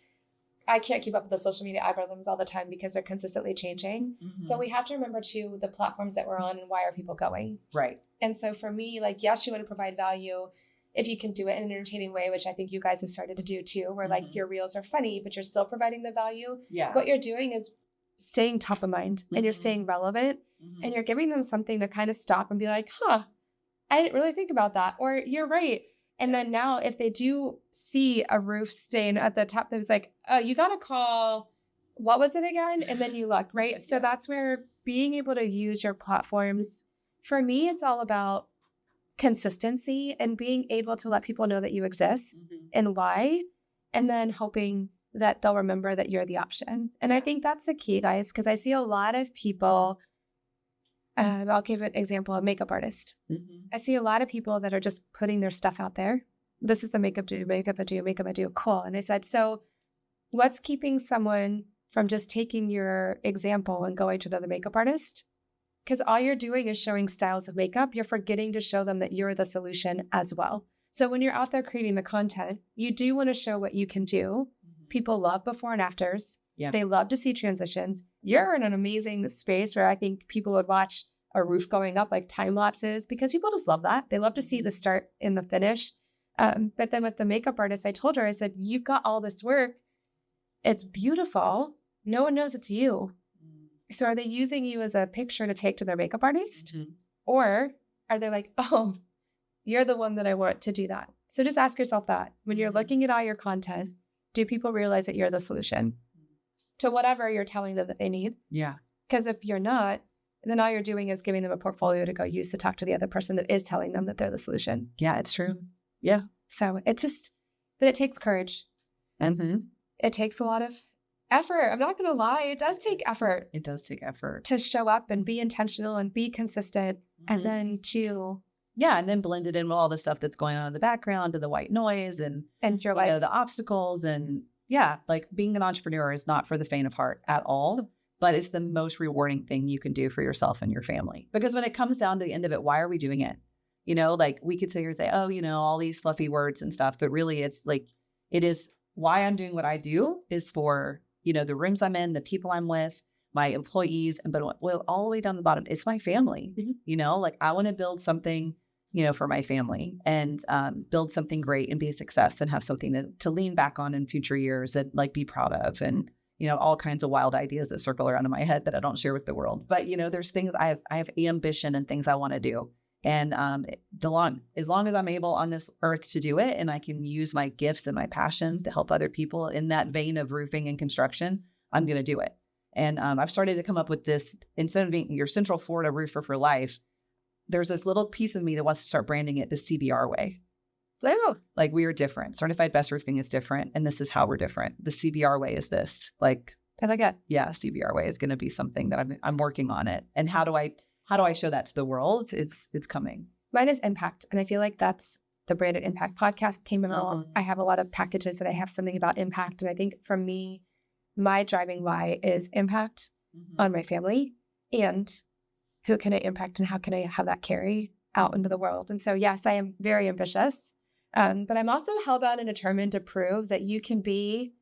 I can't keep up with the social media algorithms all the time because they're consistently changing. But we have to remember too, the platforms that we're on and why are people going? Right. And so for me, like, yes, you want to provide value if you can do it in an entertaining way, which I think you guys have started to do too, where like your reels are funny, but you're still providing the value. Yeah. What you're doing is staying top of mind and you're staying relevant and you're giving them something to kind of stop and be like, I didn't really think about that. Or you're right. And then now if they do see a roof stain at the top, there's like, oh, you got to call, what was it again? And then you look, right? So that's where being able to use your platforms, for me, it's all about consistency and being able to let people know that you exist and why, and then hoping that they'll remember that you're the option. And I think that's the key, guys, because I see a lot of people, I'll give an example, a makeup artist. I see a lot of people that are just putting their stuff out there. This is the makeup I do. Cool. And I said, so what's keeping someone from just taking your example and going to another makeup artist? Because all you're doing is showing styles of makeup. You're forgetting to show them that you're the solution as well. So when you're out there creating the content, you do want to show what you can do. People love before and afters. They love to see transitions. You're in an amazing space where I think people would watch a roof going up, like time lapses, because people just love that. They love to see the start and the finish. But then with the makeup artist, I told her, I said, you've got all this work. It's beautiful. No one knows it's you. So are they using you as a picture to take to their makeup artist? Or are they like, oh, you're the one that I want to do that? So just ask yourself that. When you're looking at all your content, do people realize that you're the solution to whatever you're telling them that they need? Yeah. Because if you're not, then all you're doing is giving them a portfolio to go use to talk to the other person that is telling them that they're the solution. Yeah, it's true. Yeah. So but it takes courage. It takes a lot of effort. I'm not going to lie. It does take effort. It does take effort to show up and be intentional and be consistent and then and then blend it in with all the stuff that's going on in the background and the white noise and your life, the obstacles. And like being an entrepreneur is not for the faint of heart at all, but it's the most rewarding thing you can do for yourself and your family. Because when it comes down to the end of it, why are we doing it? Like we could sit here and say, oh, all these fluffy words and stuff, but really it's like, it is why I'm doing what I do is for, the rooms I'm in, the people I'm with, my employees, but all the way down the bottom, it's my family. Like I want to build something, for my family and build something great and be a success and have something to lean back on in future years and like be proud of. And, all kinds of wild ideas that circle around in my head that I don't share with the world. But, there's things I have ambition and things I want to do. And as long as I'm able on this earth to do it and I can use my gifts and my passions to help other people in that vein of roofing and construction, I'm going to do it. And I've started to come up with this, instead of being your Central Florida roofer for life, there's this little piece of me that wants to start branding it the CBR way. Like we are different. Certified Best Roofing is different. And this is how we're different. The CBR way is this. Like, I like it. Yeah, CBR way is going to be something that I'm working on it. And how do I show that to the world? It's coming. Mine is impact. And I feel like that's the Branded Impact podcast came about. I have a lot of packages that I have something about impact. And I think for me, my driving why is impact on my family and who can I impact and how can I have that carry out into the world? And so, yes, I am very ambitious, but I'm also hellbound and determined to prove that you can be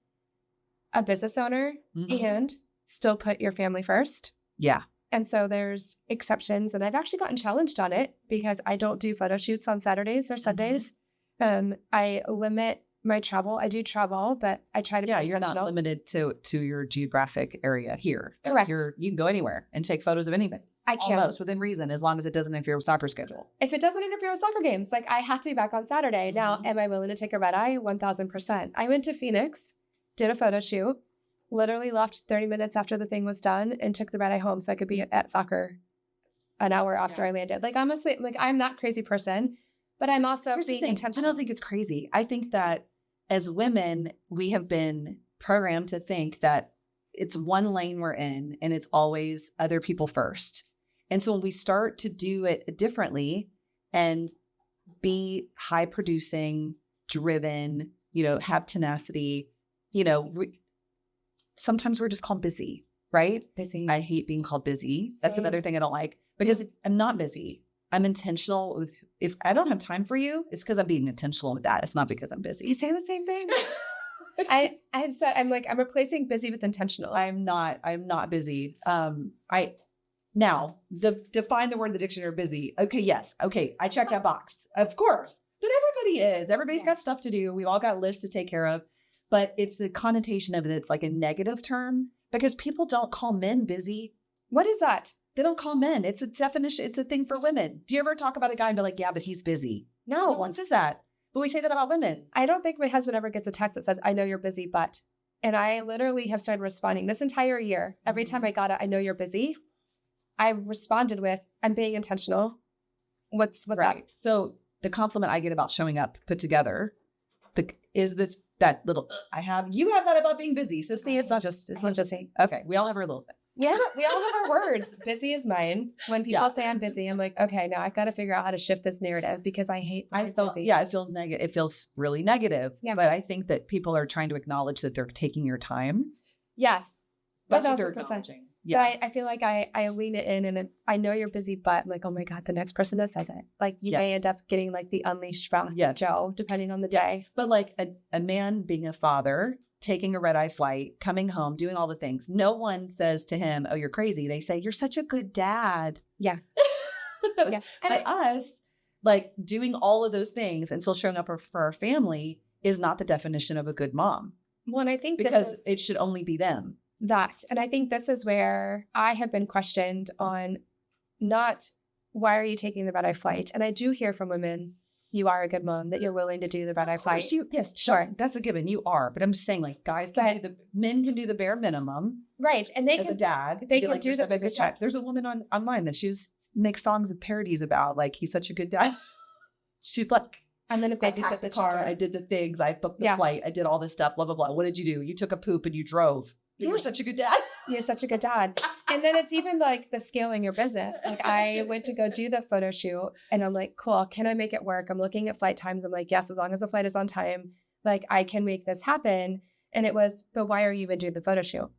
a business owner and still put your family first. Yeah. And so there's exceptions, and I've actually gotten challenged on it because I don't do photo shoots on Saturdays or Sundays. I limit my travel. I do travel, but I try to be you're not limited to your geographic area here. Correct. You can go anywhere and take photos of anything. I can. Almost within reason, as long as it doesn't interfere with soccer schedule. If it doesn't interfere with soccer games, like I have to be back on Saturday. Now, am I willing to take a red eye? 1000%. I went to Phoenix, did a photo shoot, literally left 30 minutes after the thing was done and took the red eye home so I could be at soccer an hour after I landed. Like honestly, I'm that crazy person, but I'm also being intentional. I don't think it's crazy. I think that as women, we have been programmed to think that it's one lane we're in and it's always other people first. And so when we start to do it differently and be high producing, driven, have tenacity, sometimes we're just called busy, right? Busy. I hate being called busy. That's another thing I don't like because I'm not busy. I'm intentional with, if I don't have time for you, it's because I'm being intentional with that. It's not because I'm busy. You say the same thing. I'm replacing busy with intentional. I'm not busy. Define the word in the dictionary busy. Okay. Yes. Okay. I check that box, of course, but everybody's got stuff to do. We've all got lists to take care of, but it's the connotation of it. It's like a negative term because people don't call men busy. What is that? They don't call men. It's a definition. It's a thing for women. Do you ever talk about a guy and be like, yeah, but he's busy? No one says that. But we say that about women. I don't think my husband ever gets a text that says, I know you're busy, but. And I literally have started responding this entire year. Every time I got it, I know you're busy. I responded with, I'm being intentional. What's right. Up? So the compliment I get about showing up put together is that little you have that about being busy. So see, it's not just me. Okay. We all have our little thing. Yeah, we all have our words. Busy is mine. When people say I'm busy, I'm like, okay, now I've got to figure out how to shift this narrative because I hate busy. Yeah, it feels negative. It feels really negative. Yeah. But I think that people are trying to acknowledge that they're taking your time. Yes. That's what they're acknowledging. Yeah. But I feel like I lean it in and I know you're busy, but I'm like, oh my God, the next person that says it. Like you may end up getting like the unleashed from Joe, depending on the day. But like a man being a father, taking a red-eye flight, coming home, doing all the things. No one says to him, oh, you're crazy. They say, you're such a good dad. Yeah. Yeah. And us, like doing all of those things and still showing up for our family is not the definition of a good mom. Well, and I think because it should only be them. That. And I think this is where I have been questioned on not why are you taking the red-eye flight? And I do hear from women, you are a good mom, that you're willing to do the red-eye flight. Yes, sure. That's a given. You are. But I'm just saying, like, men can do the bare minimum. Right. And they as can, a dad, they can do the biggest trips. There's a woman online that makes songs of parodies about, like, he's such a good dad. She's like, and then I packed the car, I did the things, I booked the flight, I did all this stuff, blah, blah, blah. What did you do? You took a poop and you drove. You were such a good dad. You're such a good dad. And then it's even like the scaling your business. Like I went to go do the photo shoot and I'm like, cool, can I make it work? I'm looking at flight times. I'm like, yes, as long as the flight is on time, like I can make this happen. And it was, but why are you even doing the photo shoot?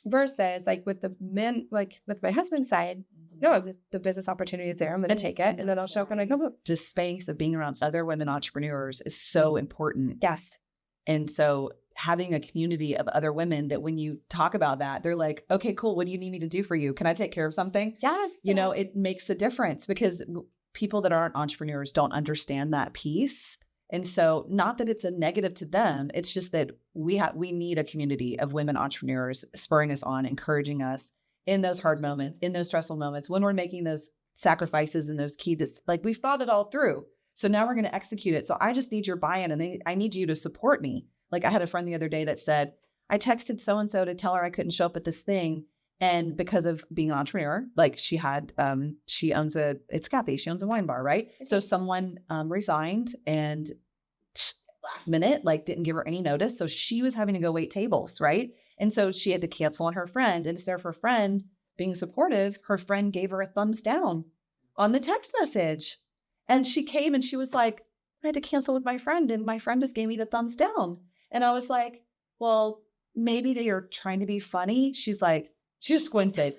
Versus like with the men, like with my husband's side, no, the business opportunity is there. I'm going to take it. And then I'll show up and I come up. The space of being around other women entrepreneurs is so important. Yes. And so having a community of other women that when you talk about that, they're like, okay, cool. What do you need me to do for you? Can I take care of something? Yes. You know, it makes the difference because people that aren't entrepreneurs don't understand that piece. And so not that it's a negative to them. It's just that we need a community of women entrepreneurs spurring us on, encouraging us in those hard moments, in those stressful moments, when we're making those sacrifices and those like we've thought it all through. So now we're going to execute it. So I just need your buy-in and I need you to support me. Like I had a friend the other day that said, I texted so-and-so to tell her I couldn't show up at this thing. And because of being an entrepreneur, like she had, it's Kathy, she owns a wine bar, right? So someone resigned and last minute, like didn't give her any notice. So she was having to go wait tables, right? And so she had to cancel on her friend. And instead of her friend being supportive, her friend gave her a thumbs down on the text message. And she came and she was like, I had to cancel with my friend and my friend just gave me the thumbs down. And I was like, well, maybe they are trying to be funny. She's like, she just squinted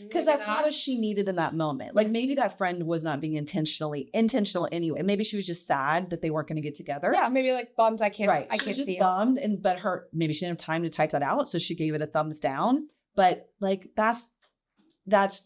because that's not what she needed in that moment. Like maybe that friend was not being intentional anyway. Maybe she was just sad that they weren't going to get together. Yeah, maybe like bummed. I can't see bummed, but maybe she didn't have time to type that out, so she gave it a thumbs down. But like that's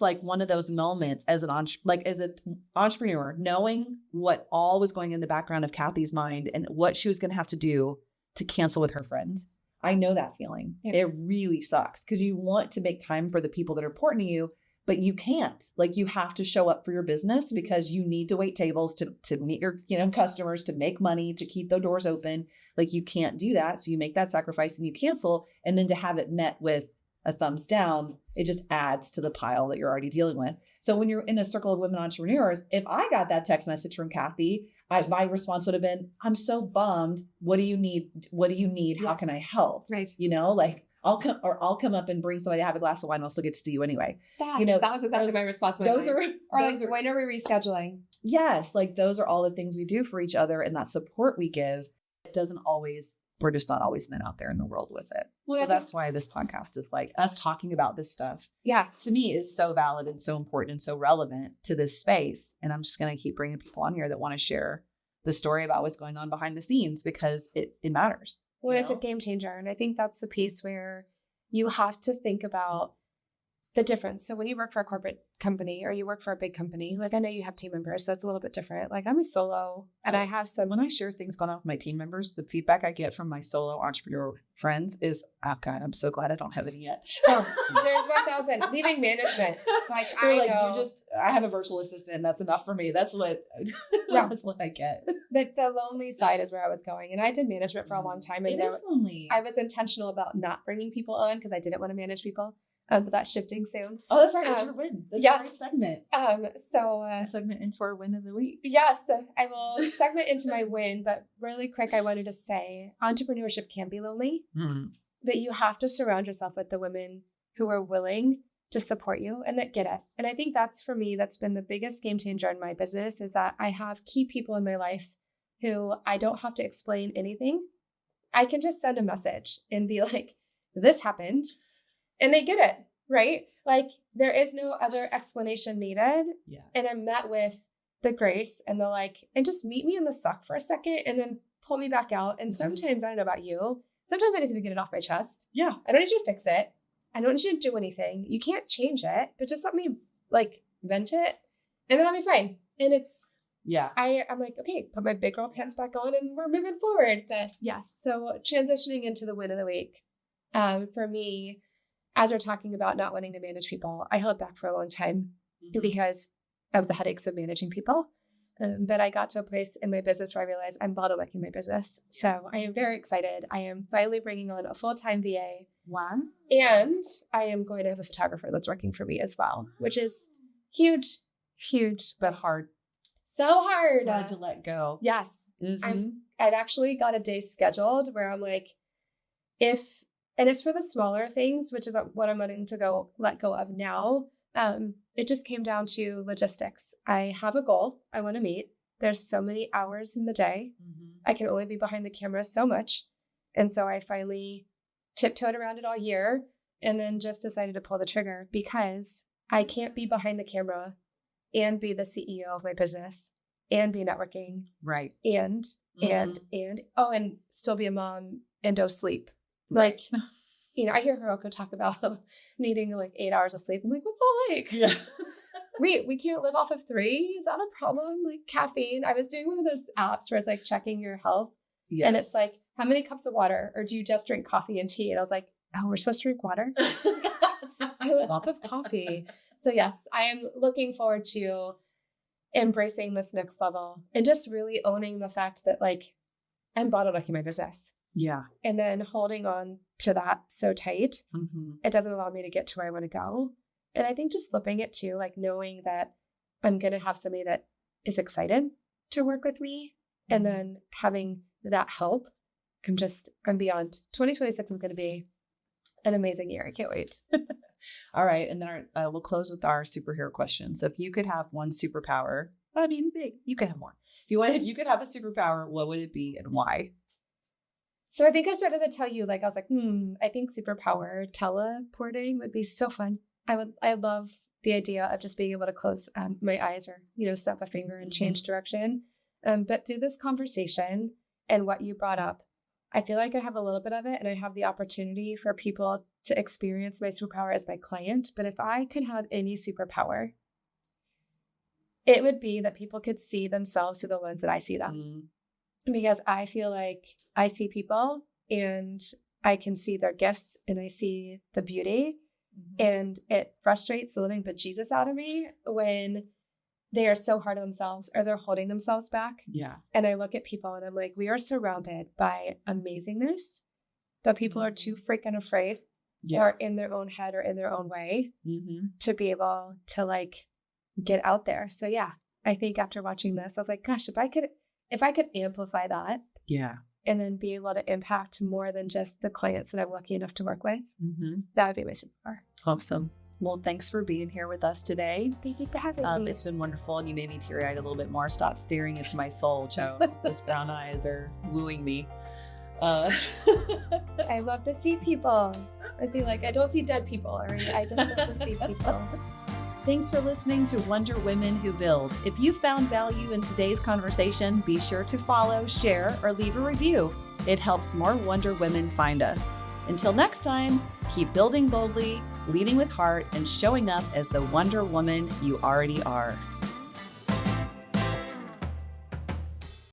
like one of those moments as an entrepreneur, knowing what all was going in the background of Kathy's mind and what she was going to have to do to cancel with her friend. I know that feeling. Yeah. It really sucks because you want to make time for the people that are important to you, but you can't. Like you have to show up for your business because you need to wait tables to meet your customers, to make money, to keep the doors open. Like you can't do that. So you make that sacrifice and you cancel. And then to have it met with a thumbs down, it just adds to the pile that you're already dealing with. So when you're in a circle of women entrepreneurs, if I got that text message from Kathy, my response would have been, I'm so bummed. What do you need? Yes. How can I help? Right. Like I'll come up and bring somebody to have a glass of wine. I'll still get to see you anyway. That was exactly my response. When are we rescheduling? Yes. Like those are all the things we do for each other and that support we give. It doesn't always we're just not always men out there in the world with it. Well, so that's why this podcast is like us talking about this stuff. Yes. To me is so valid and so important and so relevant to this space. And I'm just going to keep bringing people on here that want to share the story about what's going on behind the scenes because it matters. Well, it's a game changer. And I think that's the piece where you have to think about the difference. So when you work for a corporate company or you work for a big company, like I know you have team members, so it's a little bit different. Like I'm a solo and I have some. When I share things going on with my team members, the feedback I get from my solo entrepreneur friends is, oh God, I'm so glad I don't have any yet. Oh, there's 1,000 leaving management. Like I have a virtual assistant and that's enough for me. That's what, that's what I get. But the lonely side is where I was going. And I did management for a long time. And it is lonely. I was intentional about not bringing people on because I didn't want to manage people. But that's shifting soon. Oh, that's right. That's your win. That's a great segment. Segment into our win of the week. Yes, I will segment into my win. But really quick, I wanted to say entrepreneurship can be lonely, but you have to surround yourself with the women who are willing to support you and that get it. And I think that's for me, that's been the biggest game changer in my business is that I have key people in my life who I don't have to explain anything. I can just send a message and be like, this happened. And they get it, right? Like there is no other explanation needed. Yeah. And I'm met with the grace and the and just meet me in the suck for a second and then pull me back out. And sometimes, I don't know about you, sometimes I just need to get it off my chest. Yeah. I don't need you to fix it. I don't need you to do anything. You can't change it, but just let me vent it and then I'll be fine. And I'm like, okay, put my big girl pants back on and we're moving forward. But yes, so transitioning into the win of the week, for me, as we're talking about not wanting to manage people, I held back for a long time because of the headaches of managing people. But I got to a place in my business where I realized I'm bottlenecking my business. So I am very excited. I am finally bringing on a full-time VA. Wow. And I am going to have a photographer that's working for me as well, which is huge, but hard. So hard. Hard to let go. Yes. I've actually got a day scheduled where I'm like, and it's for the smaller things, which is what I'm wanting to let go of now. It just came down to logistics. I have a goal I want to meet. There's so many hours in the day. I can only be behind the camera so much. And so I finally tiptoed around it all year and then just decided to pull the trigger because I can't be behind the camera and be the CEO of my business and be networking. Right. And still be a mom and no sleep. I hear Hiroko talk about needing 8 hours of sleep. I'm like, what's that like? Yeah. We can't live off of 3. Is that a problem? Like caffeine. I was doing one of those apps where it's like checking your health. Yes. And it's like, how many cups of water? Or do you just drink coffee and tea? And I was like, oh, we're supposed to drink water? I live off of coffee. So yes, I am looking forward to embracing this next level and just really owning the fact that I'm bottlenecking my business. Yeah. And then holding on to that so tight, it doesn't allow me to get to where I want to go. And I think just flipping it too, knowing that I'm going to have somebody that is excited to work with me and then having that help. I'm beyond. 2026 is going to be an amazing year. I can't wait. All right. And then we'll close with our superhero question. So if you could have one superpower, big, you could have more. If you could have a superpower, what would it be and why? So I think I started to tell you, I was like, I think superpower teleporting would be so fun. I love the idea of just being able to close my eyes or, snap a finger and change direction. But through this conversation and what you brought up, I feel like I have a little bit of it and I have the opportunity for people to experience my superpower as my client. But if I could have any superpower, it would be that people could see themselves through the lens that I see them. Because I feel like I see people and I can see their gifts and I see the beauty and it frustrates the living bejesus out of me when they are so hard on themselves or they're holding themselves back. Yeah. And I look at people and I'm like, we are surrounded by amazingness, but people are too freaking afraid or in their own head or in their own way to be able to get out there. So yeah, I think after watching this, I was like, gosh, if I could amplify that. Yeah. And then be able to impact more than just the clients that I'm lucky enough to work with. That would be my superpower. Awesome. Well, thanks for being here with us today. Thank you for having me. It's been wonderful, and you made me teary-eyed a little bit more. Stop staring into my soul, Jo. Those brown eyes are wooing me. I love to see people. I feel like I don't see dead people. I just love to see people. Thanks for listening to Wonder Women Who Build. If you found value in today's conversation, be sure to follow, share, or leave a review. It helps more Wonder Women find us. Until next time, keep building boldly, leading with heart, and showing up as the Wonder Woman you already are.